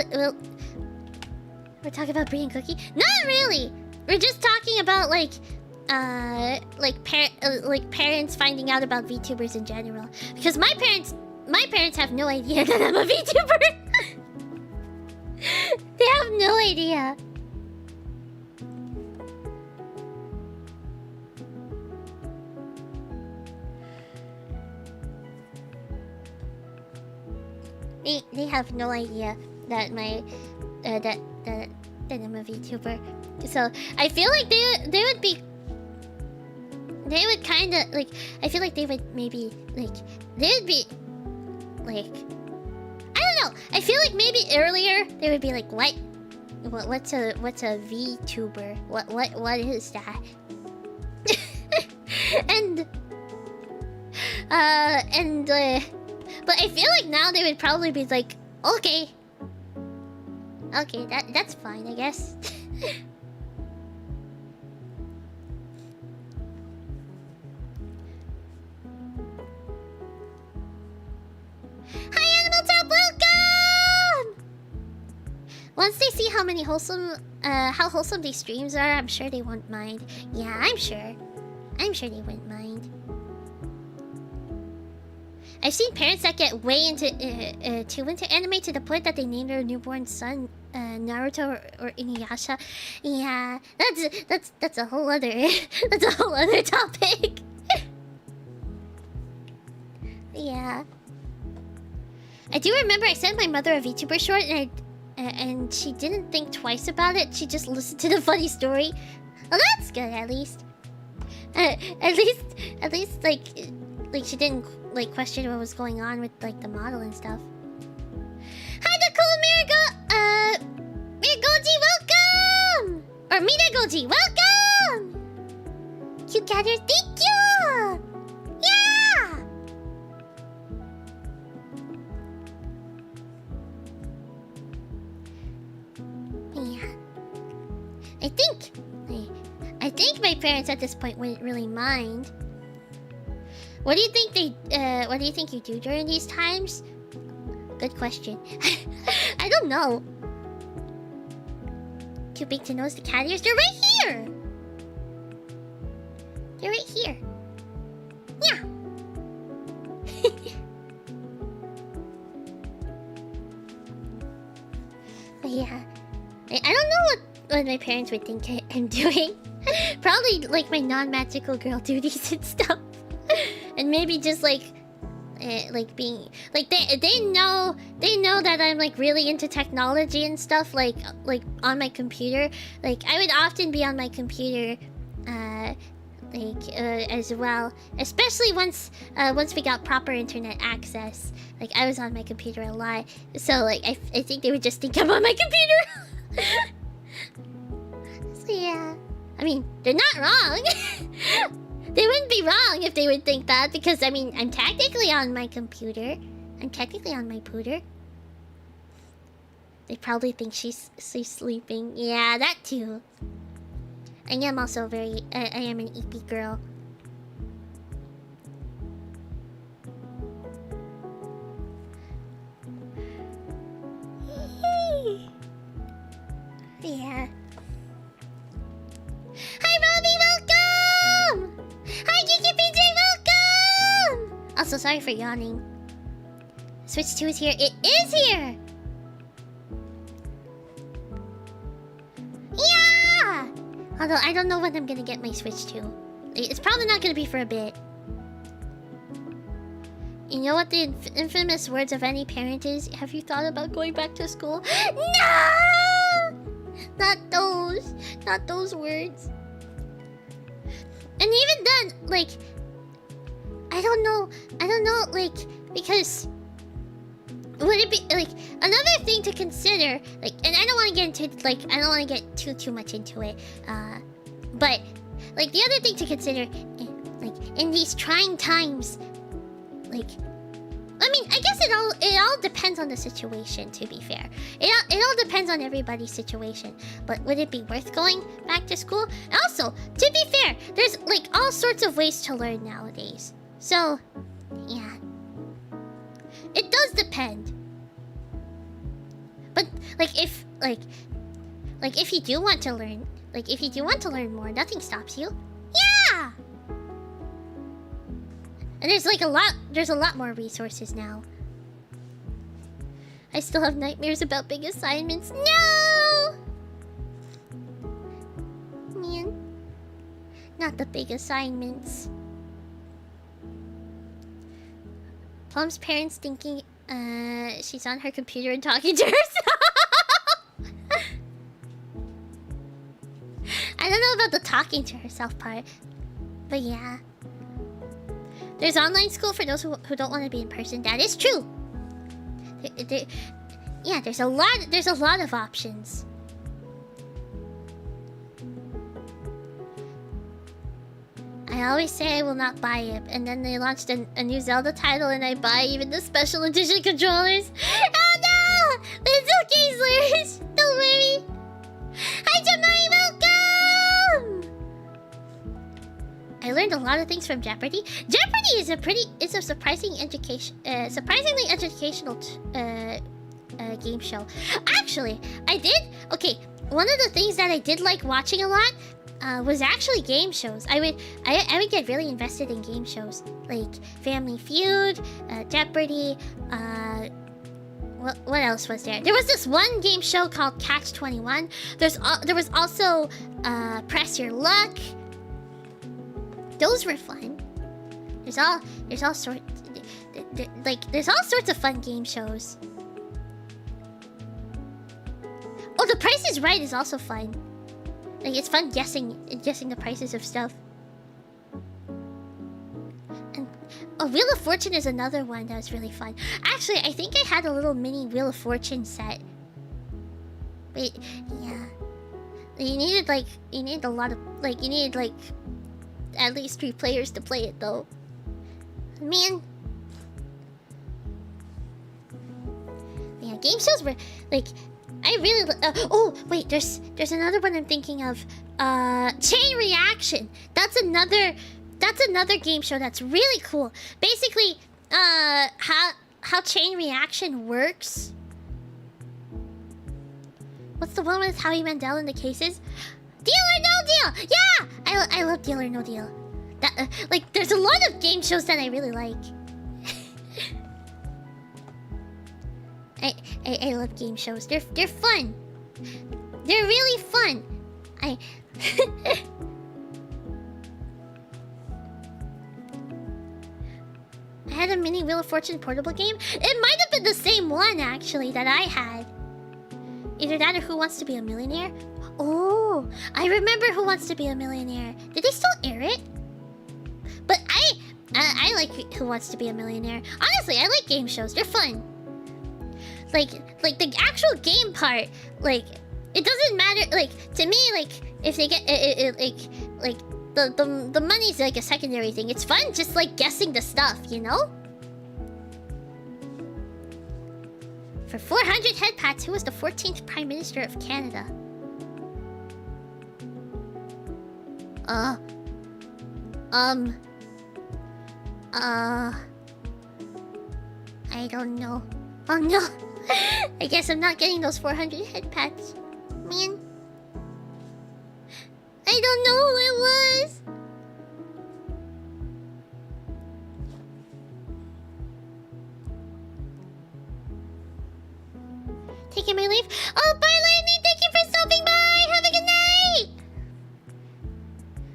we're talking about Brie and Cookie? Not really. We're just talking about like parents finding out about VTubers in general. Because my parents have no idea that I'm a VTuber. They have no idea. They have no idea that that I'm a VTuber. So I feel like they would kind of like, I feel like they would maybe like, they would be like, I don't know. I feel like maybe earlier they would be like, what's a VTuber? What is that? But I feel like now they would probably be like, okay, that's fine, I guess. Hi, Animal Top, welcome! Once they see how wholesome these streams are, I'm sure they won't mind. Yeah, I'm sure they wouldn't mind. I've seen parents that get way into too into anime to the point that they name their newborn son Naruto or Inuyasha. Yeah, that's a whole other that's a whole other topic. Yeah, I do remember I sent my mother a VTuber short and she didn't think twice about it. She just listened to the funny story. Well, that's good at least. At least like she didn't like question what was going on with like the model and stuff. Hi, the cool Miragoji, welcome! Or Minagoji, welcome! Cute Catter, thank you! Yeah! Yeah. I think my parents at this point wouldn't really mind. What do you think you do during these times? Good question. I don't know. Too big to nose the cat ears? They're right here! They're right here. Yeah. But yeah. I don't know what my parents would think I'm doing. Probably like my non-magical girl duties and stuff. And maybe just like being like they know that I'm like really into technology and stuff, like on my computer. Like I would often be on my computer as well, especially once we got proper internet access. Like I was on my computer a lot, so like I think they would just think I'm on my computer. So yeah, I mean, they're not wrong. They wouldn't be wrong if they would think that, because I mean, I'm technically on my computer. I'm technically on my pooter. They probably think she's sleeping. Yeah, that too. I am also I am an EP girl. Yeah. Hi, Robbie, welcome! Hi, Kiki PJ, welcome! Also, sorry for yawning. Switch 2 is here. It is here! Yeah! Although I don't know when I'm gonna get my Switch 2. It's probably not gonna be for a bit. You know what the infamous words of any parent is? Have you thought about going back to school? No! Not those. Not those words. And even then, like... I don't know, like... Because... Would it be, like... Another thing to consider... Like, and I don't want to get into... Like, I don't want to get too much into it. But... Like, the other thing to consider... Like, in these trying times... Like, I mean, I guess it all depends on the situation, to be fair. It all depends on everybody's situation. But would it be worth going back to school? Also, to be fair, there's like all sorts of ways to learn nowadays. So, yeah. It does depend. But like if you do want to learn, like if you do want to learn more, nothing stops you. Yeah! And there's a lot more resources now. I still have nightmares about big assignments. No! Man. Not the big assignments. Plum's parents thinking she's on her computer and talking to herself. I don't know about the talking to herself part. But yeah. There's online school for those who don't want to be in person. That is true. Yeah, there's a lot of options. I always say I will not buy it, and then they launched a new Zelda title, and I buy even the special edition controllers. Oh no! It's okay, Slurs. Don't worry. Hi, Jamari, welcome. I learned a lot of things from Jeopardy. Jeopardy is a surprisingly educational game show. Actually, one of the things that I did like watching a lot was actually game shows. I would get really invested in game shows like Family Feud, Jeopardy. What else was there? There was this one game show called Catch 21. There was also Press Your Luck. Those were fun. There's all sorts of fun game shows. Oh, The Price is Right is also fun. Like, it's fun guessing the prices of stuff. And Wheel of Fortune is another one that was really fun. Actually, I think I had a little mini Wheel of Fortune set. But yeah, you needed at least 3 players to play it though. Man. Yeah, game shows were like, I really oh wait, there's another one I'm thinking of. Chain Reaction. That's another game show that's really cool. Basically, how Chain Reaction works. What's the one with Howie Mandel in the cases? Deal or No Deal! Yeah! I love Deal or No Deal. That like, there's a lot of game shows that I really like. I love game shows. They're fun. They're really fun. I had a mini Wheel of Fortune portable game. It might have been the same one actually that I had. Either that or Who Wants to Be a Millionaire. Oh, I remember Who Wants to Be a Millionaire. Did they still air it? But I like Who Wants to Be a Millionaire. Honestly, I like game shows. They're fun. Like the actual game part, like, it doesn't matter. Like, to me, like, if they get the money's like a secondary thing. It's fun just like guessing the stuff, you know? For 400 head pats, who was the 14th Prime Minister of Canada? I don't know. Oh no. I guess I'm not getting those 400 head pats. Man. I don't know who it was. taking my leave. Oh, bye, Lightning. Thank you for stopping by. Have a good night.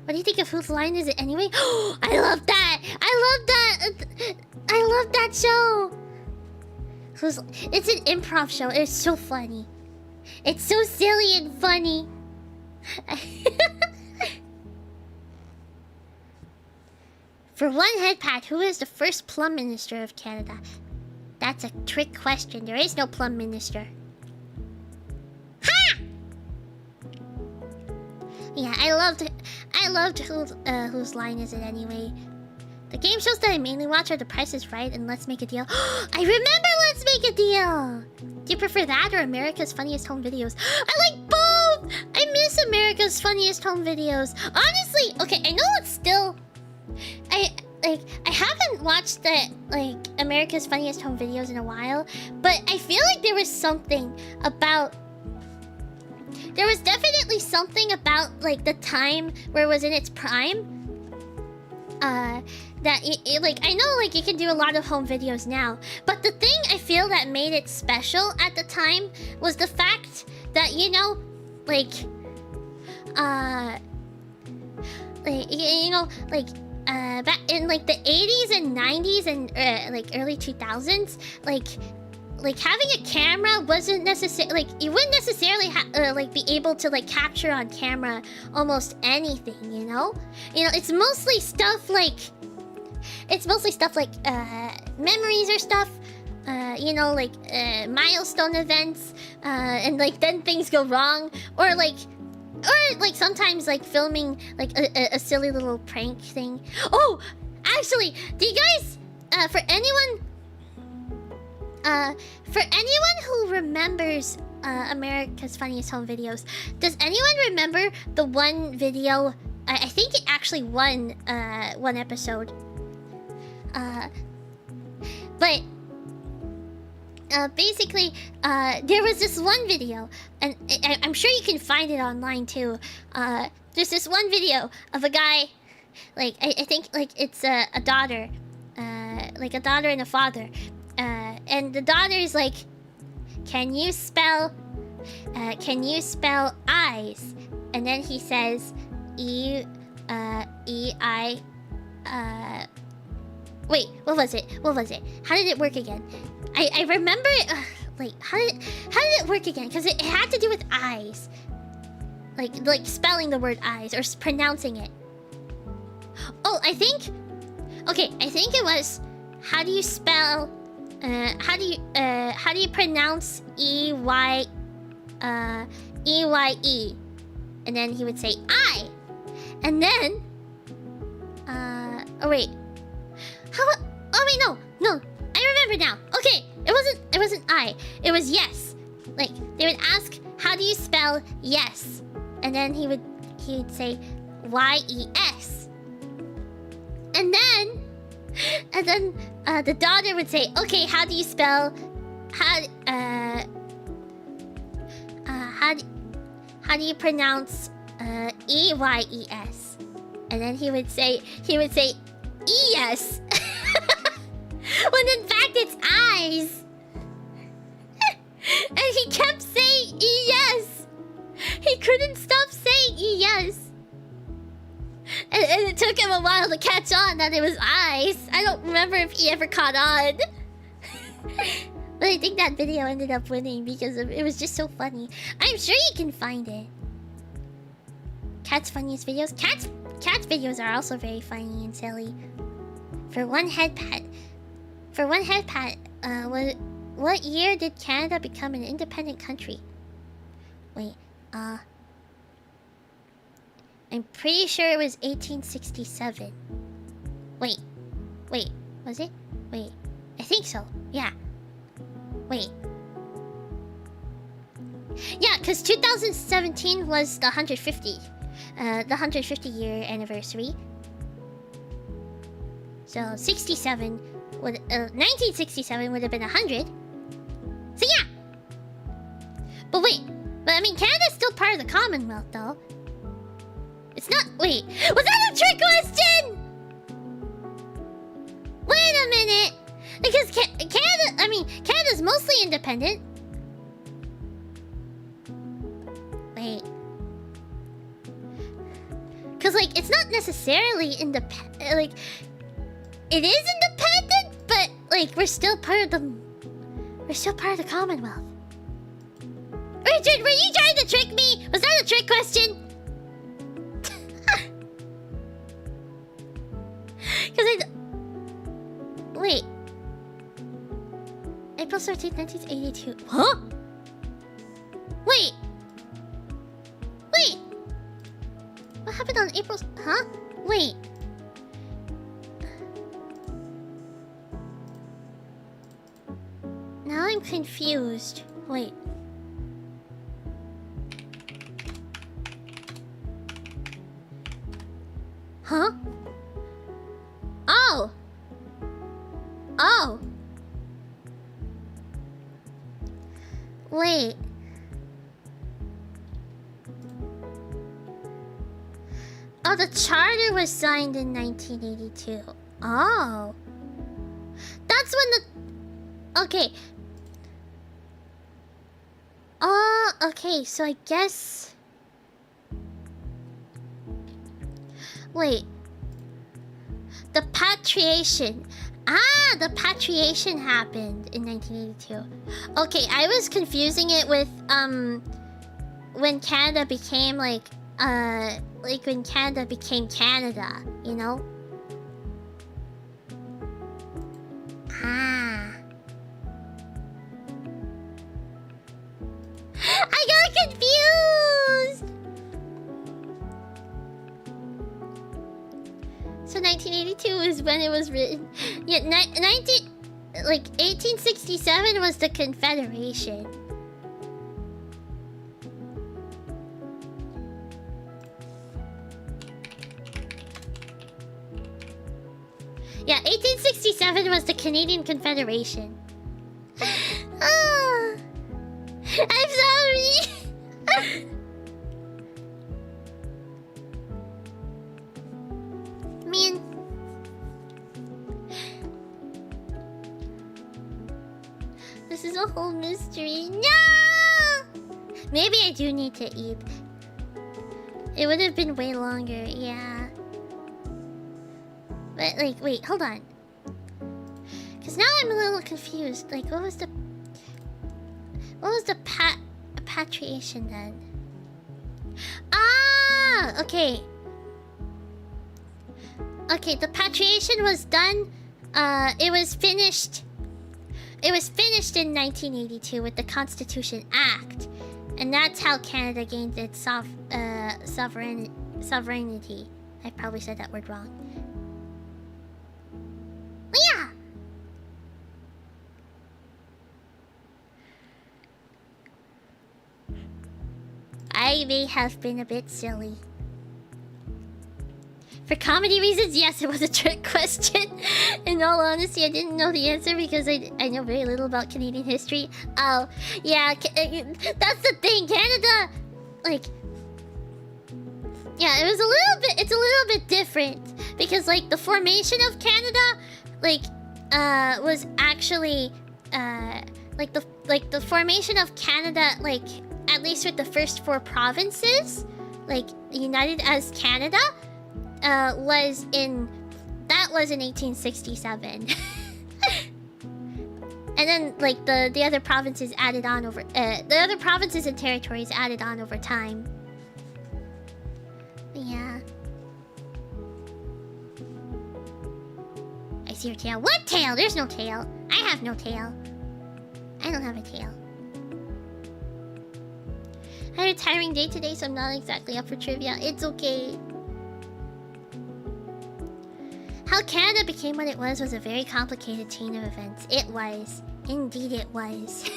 What do you think of Whose Line Is It Anyway? I love that. I love that. I love that show. It's an improv show. It's so funny. It's so silly and funny. For one head pat, who is the first Plum Minister of Canada? That's a trick question. There is no Plum Minister. Ha! Yeah, I loved Whose Line Is It Anyway? The game shows that I mainly watch are The Price Is Right and Let's Make a Deal. I remember Let's Make a Deal! Do you prefer that or America's Funniest Home Videos? I like both! I miss America's Funniest Home Videos. Honestly, okay, I know it's still... I haven't watched the, America's Funniest Home Videos in a while, but I feel like there was something about... There was definitely something about, the time where it was in its prime. That I know you can do a lot of home videos now, but the thing I feel that made it special at the time was the fact that back in the 80s and 90s and early 2000s, having a camera wasn't necessarily you wouldn't necessarily be able to capture on camera almost anything, it's mostly stuff memories or stuff, milestone events, and then things go wrong, or sometimes filming a silly little prank thing. Oh, actually, do you guys for anyone who remembers America's Funniest Home Videos, does anyone remember the one video? I think it actually won one episode. But basically, there was this one video, and I'm sure you can find it online too. There's this one video of a guy, I think it's a daughter, a daughter and a father, and the daughter is can you spell eyes? And then he says wait, what was it? How did it work again? I remember it. How did it work again? Because it had to do with eyes, spelling the word eyes or pronouncing it. Oh, I think it was, how do you spell? How do you pronounce EYE? And then he would say I, and then oh wait, no, I remember now. Okay, it wasn't I, it was yes. They would ask, how do you spell yes? And then he'd say YES. And then the daughter would say, okay, how do you spell how do you pronounce EYES? And then he would say ES. When in fact it's eyes. And he kept saying ES. He couldn't stop saying ES. And it took him a while to catch on that it was eyes. I don't remember if he ever caught on. But I think that video ended up winning because it was just so funny. I'm sure you can find it. Cat's funniest videos. Cat's videos are also very funny and silly. For one head pat, what year did Canada become an independent country? Wait, I'm pretty sure it was 1867. Wait, was it? Wait, I think so, yeah. Wait. Yeah, because 2017 was the 150 year anniversary. So 1967 would have been 100. So yeah. But I mean, Canada's still part of the Commonwealth, though. It's not. Wait, was that a trick question? Wait a minute, because Canada's mostly independent. Because, like, it's not necessarily independent. Like, it is independent, but, like, we're still part of the... We're still part of the Commonwealth. Richard, were you trying to trick me? Was that a trick question? Because I... Wait. April 13th, 1982. Huh? Wait. Wait. What happened on April... Huh? Wait. Now I'm confused. Wait. Huh? Oh! Oh! Wait. Oh, the charter was signed in 1982. Oh. That's when the... Okay. Oh, okay, so I guess... Wait. The patriation. Ah, the patriation happened in 1982. Okay, I was confusing it with, when Canada became, like when Canada became Canada, you know? Ah. I got confused! So 1982 is when it was written. Yeah, 1867 was the Confederation. Yeah, 1867 was the Canadian Confederation. Oh, I'm sorry. Man. This is a whole mystery. No! Maybe I do need to eat. It would have been way longer, yeah. But, like, wait, hold on. Because now I'm a little confused. Like, what was the patriation then? Ah! Okay. Okay, the patriation was done. It was finished in 1982 with the Constitution Act. And that's how Canada gained its sovereignty. I probably said that word wrong. Yeah! I may have been a bit silly. For comedy reasons, yes, it was a trick question. In all honesty, I didn't know the answer because I know very little about Canadian history. Oh, yeah, that's the thing. Canada, like... Yeah, it's a little bit different. Because, like, the formation of Canada, like, was actually, the formation of Canada, like, at least with the first 4 provinces, like, united as Canada, was in 1867. And then, like, the other provinces added on over, the other provinces and territories added on over time. Yeah. I see your tail. What tail? There's no tail. I have no tail. I don't have a tail. I had a tiring day today, so I'm not exactly up for trivia. It's okay. How Canada became what it was a very complicated chain of events. It was. Indeed it was.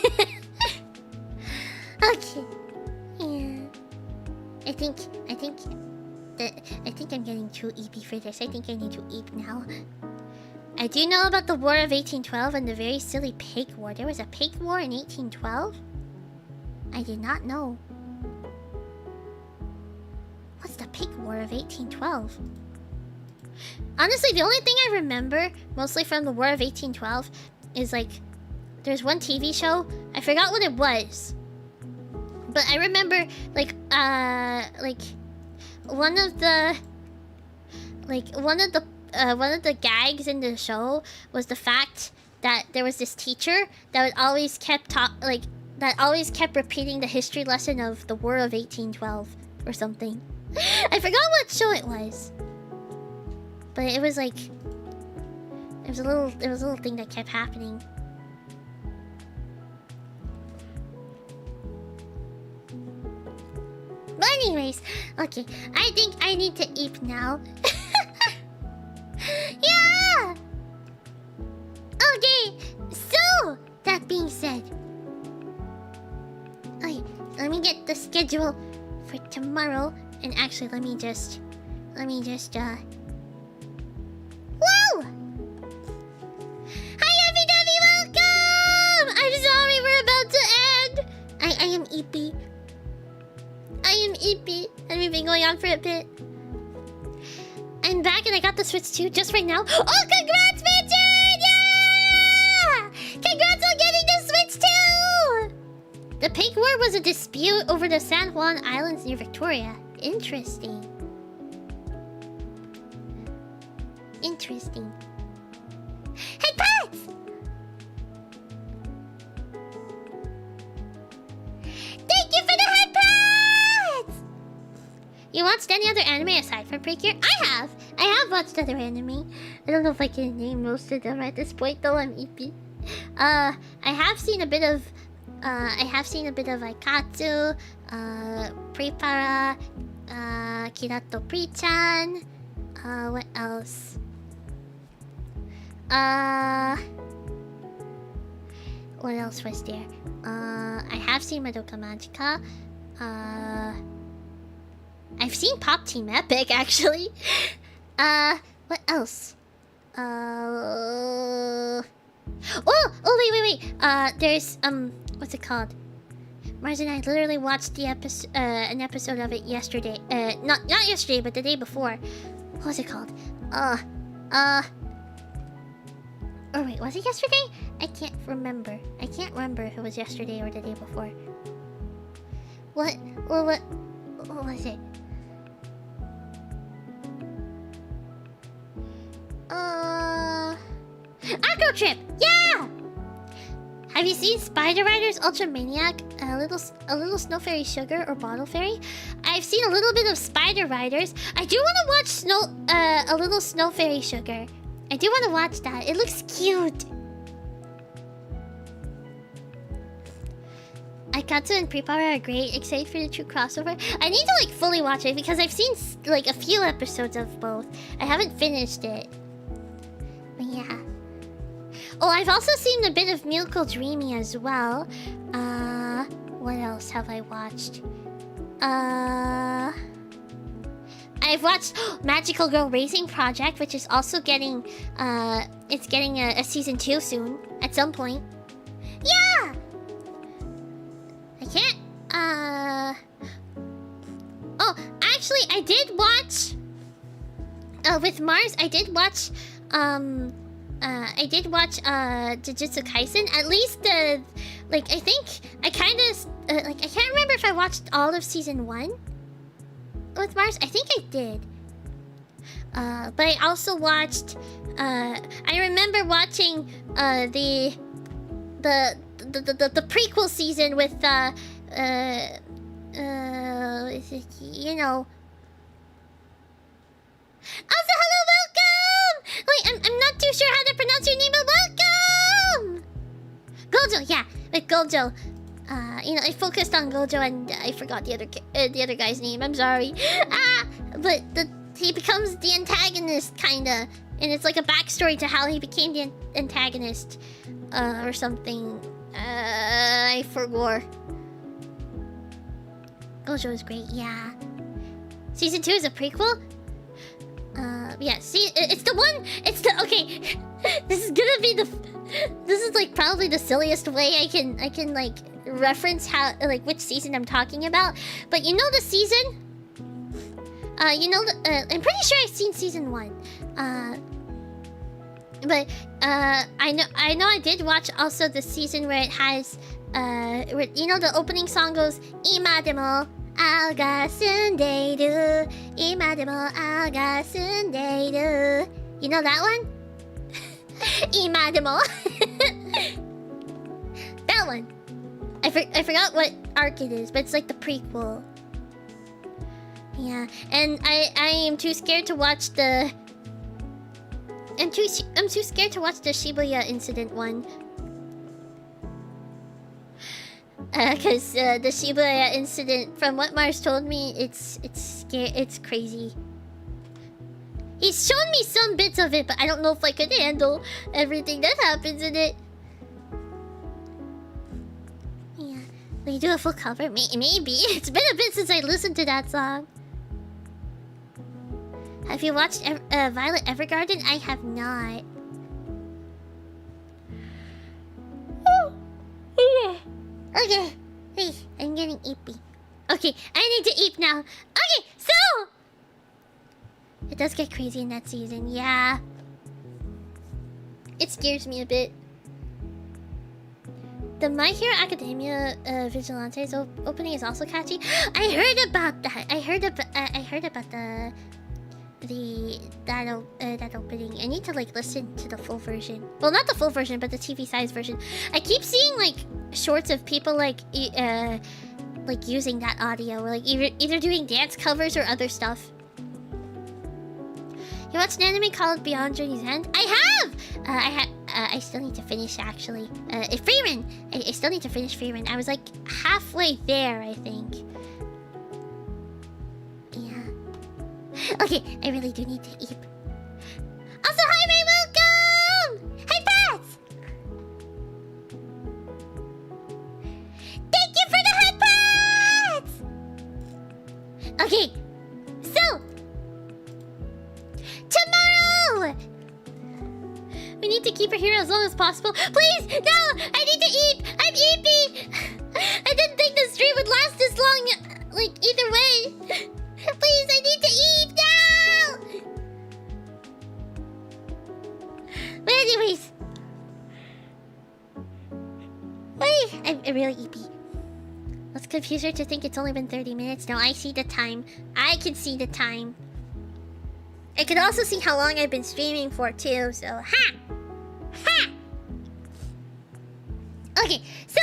Okay. Yeah. I think I'm getting too eepy for this. I think I need to eat now. I do know about the War of 1812 and the very silly pig war. There was a pig war in 1812? I did not know. What's the pig war of 1812? Honestly, the only thing I remember, mostly from the War of 1812, is like... There's one TV show. I forgot what it was. But I remember, like, one of the like one of the gags in the show was the fact that there was this teacher that always kept repeating the history lesson of the War of 1812 or something. I forgot what show it was, but it was like it was a little thing that kept happening. But anyways, okay, I think I need to eat now. Yeah! Okay, so, that being said... Okay, let me get the schedule for tomorrow. And actually, let me just... Whoa! Hi, everybody, welcome! I'm sorry we're about to end. I am EP. And we've been going on for a bit. I'm back and I got the Switch 2 just right now. Oh, congrats, Richard! Yeah! Congrats on getting the Switch 2! The Pink War was a dispute over the San Juan Islands near Victoria. Interesting. Interesting. Hey, Pats! Thank you for the head pats! You watched any other anime aside from Precure? I have watched other anime. I don't know if I can name most of them at this point, though I'm EP. I have seen a bit of Aikatsu, Prepara, Kirato Pri-chan. What else? What else was there? I have seen Madoka Magica. I've seen Pop Team Epic, actually. What else? Oh, wait. There's, what's it called? Mars and I literally watched an episode of it yesterday. Not yesterday, but the day before. What was it called? Or wait, was it yesterday? I can't remember. I can't remember if it was yesterday or the day before. What was it? Acro Trip! Yeah! Have you seen Spider Riders Ultra Maniac? A little Snow Fairy Sugar or Bottle Fairy? I've seen a little bit of Spider Riders. I do want to watch a little Snow Fairy Sugar. I do want to watch that. It looks cute. Aikatsu and Prepara are great. Excited for the true crossover. I need to fully watch it because I've seen a few episodes of both. I haven't finished it. But yeah. Oh, I've also seen a bit of Miracle Dreamy as well. What else have I watched? I've watched Magical Girl Racing Project, which is also getting it's getting a season 2 soon at some point. Yeah. I can't. Oh, actually, I did watch. With Mars, I did watch. Jujutsu Kaisen. At least I think I kind of I can't remember if I watched all of season 1 with Mars. I think I did. But I also watched. I remember watching the prequel season with you know. Also, hello, welcome! Wait, I'm not too sure how to pronounce your name, but welcome! Gojo, yeah, with Gojo. I focused on Gojo and I forgot the other guy's name. I'm sorry. But he becomes the antagonist, kinda, and it's like a backstory to how he became the antagonist, or something. I forgot. Gojo is great, yeah. Season 2 is a prequel? Yeah, see, it's the one, okay, this is probably the silliest way I can reference how, which season I'm talking about, but you know the season? I'm pretty sure I've seen season 1, but, I know I did watch also the season where it has, where, the opening song goes, Ima demo, 아가 쓴데이루 이마데모 아가 쓴데이루. You know that one? 이마데모. That one. I forgot what arc it is, but it's like the prequel. Yeah, and I am too scared to watch the. I'm too scared to watch the Shibuya incident one. Cause the Shibuya incident, from what Mars told me, it's crazy. He's shown me some bits of it, but I don't know if I could handle everything that happens in it. Yeah, will you do a full cover? Maybe. It's been a bit since I listened to that song. Have you watched Violet Evergarden? I have not. Okay. Hey, I'm getting eepy. Okay, I need to eep now. Okay, so it does get crazy in that season, yeah. It scares me a bit. The My Hero Academia Vigilantes opening is also catchy. I heard about that. I heard about that opening. I need to like listen to the full version. Well, not the full version, but the TV size version. I keep seeing like shorts of people like using that audio, or like either doing dance covers or other stuff. You watched an anime called Beyond Journey's End? I have. I still need to finish actually. Freeman. I still need to finish Freeman. I was like halfway there, I think. Yeah. Okay, I really do need to eat. Also, hi, Ray, welcome! Hi, Pats! Thank you for the hi, Pats! Okay, so tomorrow we need to keep her here as long as possible. Please, no! I need to eat! I'm eepy! I didn't think the stream would last this long, like, either way. Please, I need to eat now! But anyways. I'm really eepy. Let's confuse her to think it's only been 30 minutes. No, I see the time. I can see the time. I can also see how long I've been streaming for too, so ha! Ha! Okay, so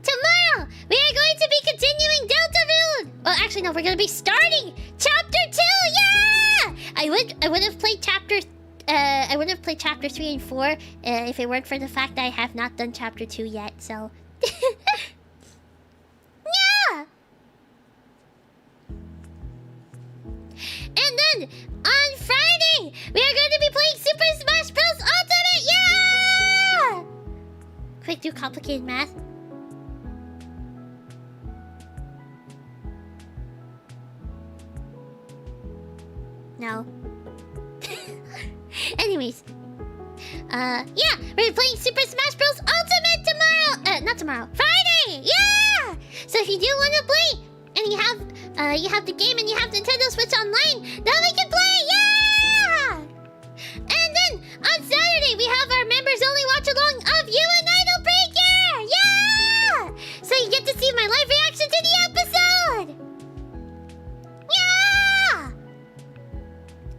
tomorrow we are going to be continuing Deltarune! Well, actually no, we're gonna be starting chapter 2! Yeah! I would have played chapter 3 and 4 if it weren't for the fact that I have not done chapter 2 yet, so yeah! And then on Friday, we are going to be playing Super Smash Bros. Ultimate! Yeah! Quick, do complicated math. No. Anyways. Yeah! We're playing Super Smash Bros. Ultimate tomorrow! Not tomorrow. Friday! Yeah! So if you do want to play, and you have the game and you have Nintendo Switch Online, then we can play! Yeah! And then on Saturday, we have our members only watch along of You and Idol Breaker! Yeah! So you get to see my live reaction to the episode! Yeah!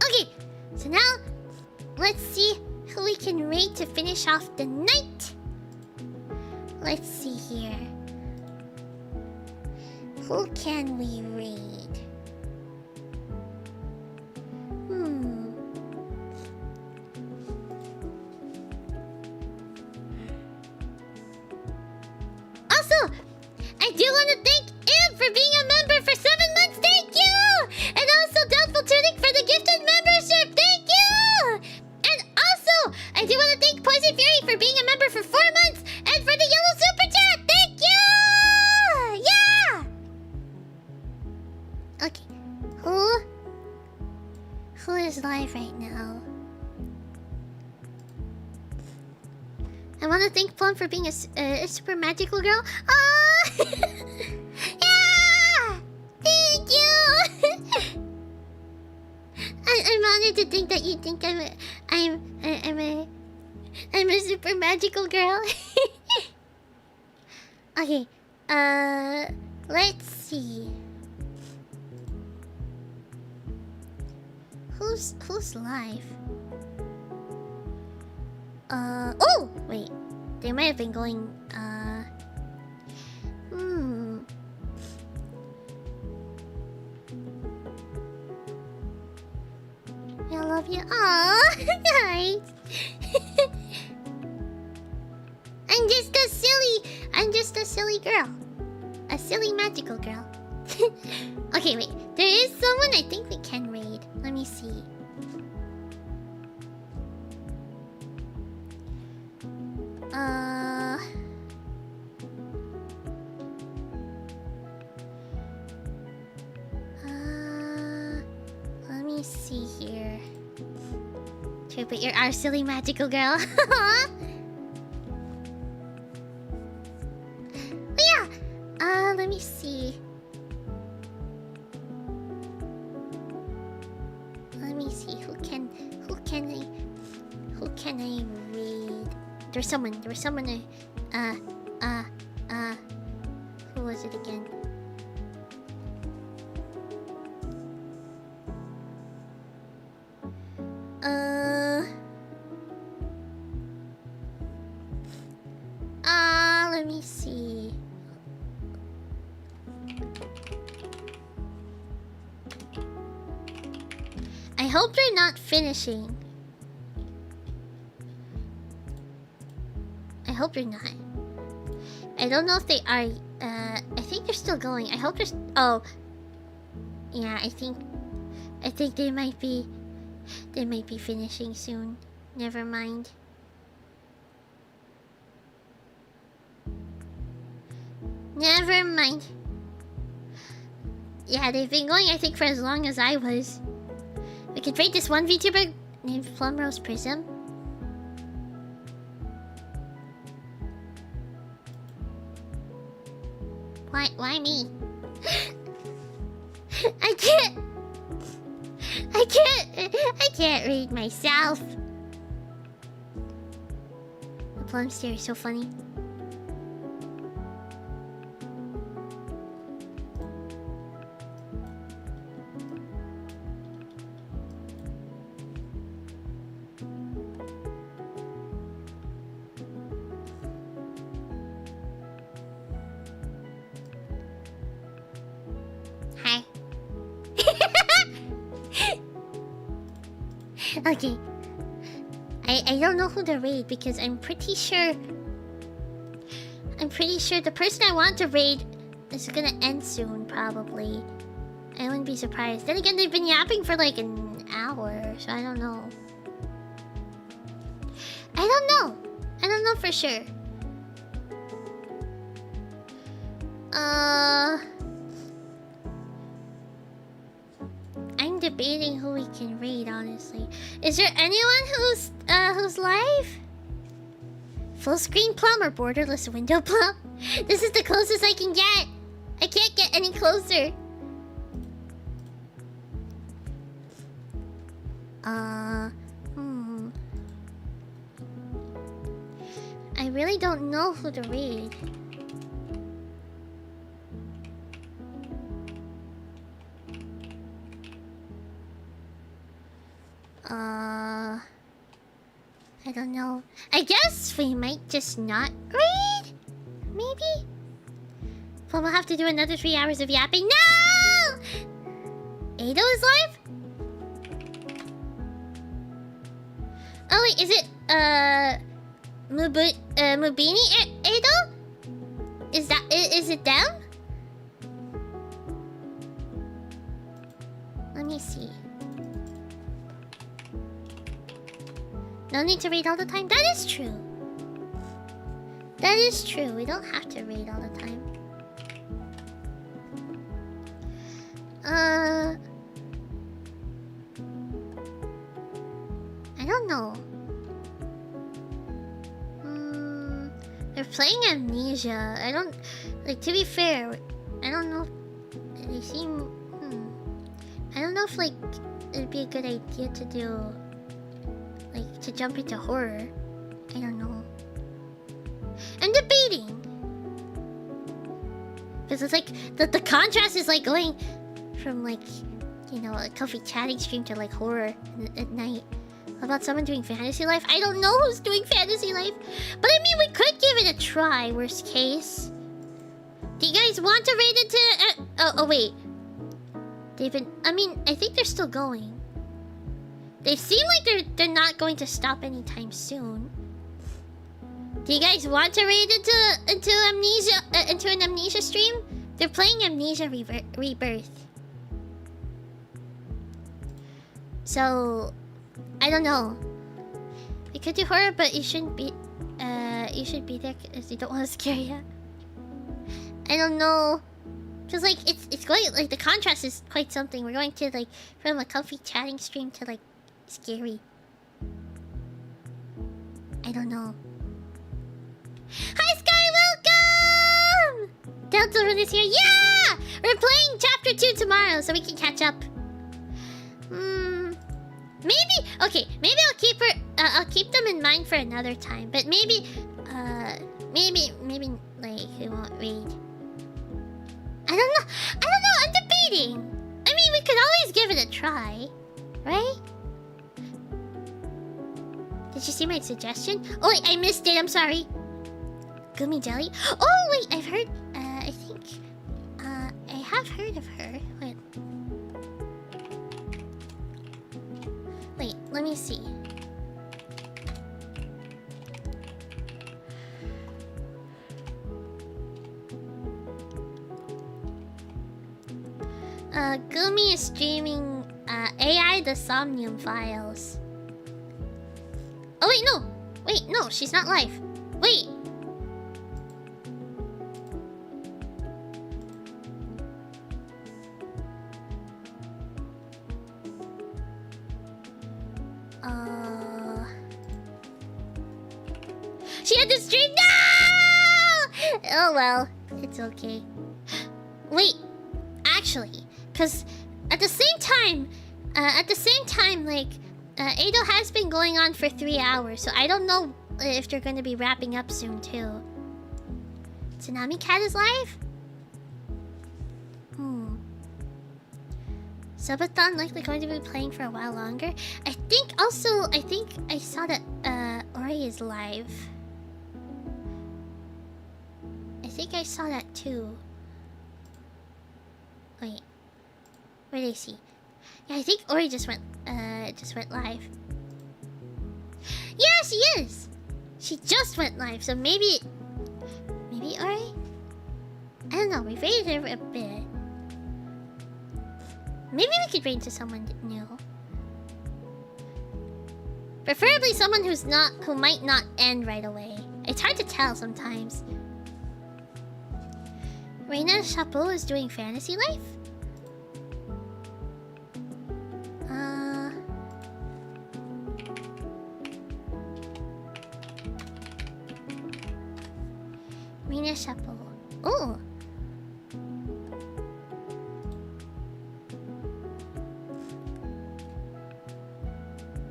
Okay, so now let's see who we can raid to finish off the night. Let's see here. Who can we raid? Also, I do want to thank Im for being a member for 7 months. Thank you! And also Doubtful Tunic for the gifted membership. Thank you! And also, I do want to thank Poison Fury for being a member for 4 months and for the yellow super chat. Thank you! Yeah! Okay, who is live right now? I want to thank Plum for being a super magical girl. Oh! Yeah! Thank you! I'm honored to think that you think I'm a super magical girl. Okay, Let's see. Who's live? Oh wait, they might have been going. I love you. Aww, guys. I'm just a silly girl. A silly magical girl. Okay, wait. There is someone I think we can raid. Let me see. Let me see here. But you're our silly magical girl. Yeah. Let me see. Let me see. Who can I read? There was someone. Who was it again? Let me see. I hope they're not finishing. I hope they're not. I don't know if they are. I think they're still going. I hope they're. Oh, yeah. I think they might be. They might be finishing soon. Never mind. Never mind. Yeah, they've been going, I think, for as long as I was. We could rate this one VTuber named Plum Rose Prism. Why me? I can't read myself. The plum stare is so funny. Hi. Okay. I don't know who to raid because I'm pretty sure the person I want to raid is gonna end soon, probably. I wouldn't be surprised. Then again, they've been yapping for like an hour, so I don't know. I don't know for sure. I'm debating who we can raid, honestly. Is there anyone who's live? Full screen Plum or borderless window Plum? This is the closest I can get. I can't get any closer. I really don't know who to raid. I don't know. I guess we might just not raid? Maybe? Well, we'll have to do another 3 hours of yapping. No! Ado is live? Oh wait, is it, Mubini Ado? Is it them? Let me see. No need to read all the time. That is true. That is true. We don't have to read all the time. I don't know. They're playing Amnesia. I don't... Like, to be fair, I don't know... They seem... I don't know if, like, it'd be a good idea to do... Like, to jump into horror. I don't know. I'm debating. Because it's like the contrast is like going from like, you know, a comfy chatting stream to like horror at night. How about someone doing fantasy life? I don't know who's doing fantasy life, but I mean we could give it a try. Worst case. Do you guys want to raid it to? Oh wait. They've been. I mean, I think they're still going. They seem like they're not going to stop anytime soon. Do you guys want to raid into amnesia into an amnesia stream? They're playing Amnesia Rebirth. So I don't know. We could do horror, but you shouldn't be. You should be there because you don't want to scare you. I don't know. Cause like it's going like the contrast is quite something. We're going to like from a comfy chatting stream to like scary. I don't know. Hi Sky, welcome! Delta Run is here. Yeah! We're playing chapter 2 tomorrow, so we can catch up. Maybe okay. Maybe I'll keep her. I'll keep them in mind for another time. But maybe like we won't read. I don't know. I'm debating. I mean, we could always give it a try, right? Did you see my suggestion? Oh wait, I missed it. I'm sorry. Gummy jelly. Oh wait, I've heard. I think. I have heard of her. Wait, let me see. Gumi is streaming AI the Somnium files. Oh wait, no! Wait, no, she's not live. Wait! She had to stream. No! Oh well, it's okay. Wait, actually, because at the same time, like Ado has been going on for 3 hours, so I don't know if they're going to be wrapping up soon too. Tsunami Cat is live. Subathon likely going to be playing for a while longer. I think I saw that Ori is live. I think I saw that too. Wait, where did I see? Yeah, I think Ori just went live. Yeah, she is. She just went live, so maybe Ori. I don't know. We raided her a bit. Maybe we could raid to someone new. Preferably someone who might not end right away. It's hard to tell sometimes. Reina Chapeau is doing fantasy life? Reina Chapeau. Oh!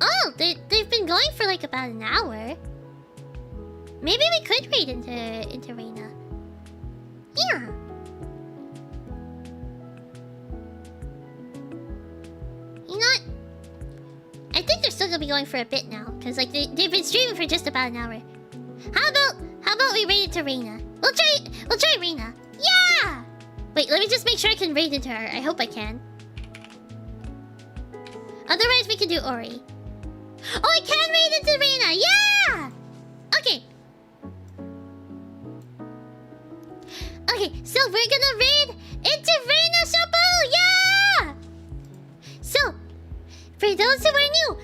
Oh! They've been going for like about an hour. Maybe we could raid into Reina. Yeah. You know what? I think they're still gonna be going for a bit now, cause like they've been streaming for just about an hour. How about we raid into Reina? We'll try Reina. Yeah. Wait, let me just make sure I can raid into her. I hope I can. Otherwise, we can do Ori. Oh, I can raid into Reina. Yeah. Okay. Okay, so we're gonna raid into Reina Chapeau. Yeah. So, for those who are new,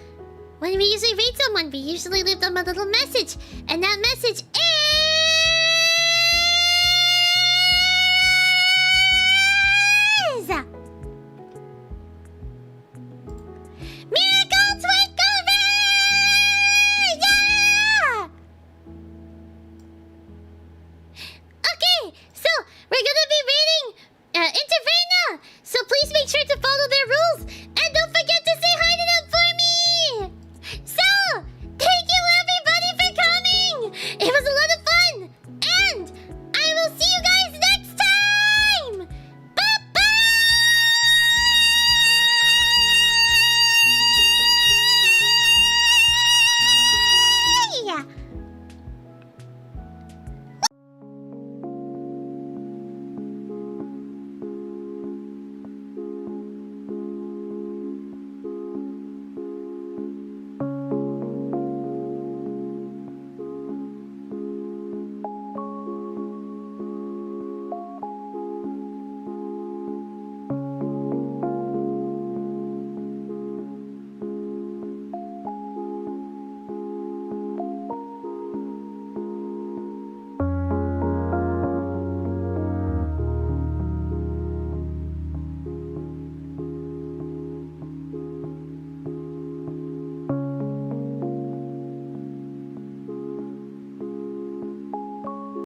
when we usually raid someone, we usually leave them a little message, and that message is Miracle Twinkle! Yeah! Okay, so we're gonna be raiding into Reina, so please make sure to follow their rules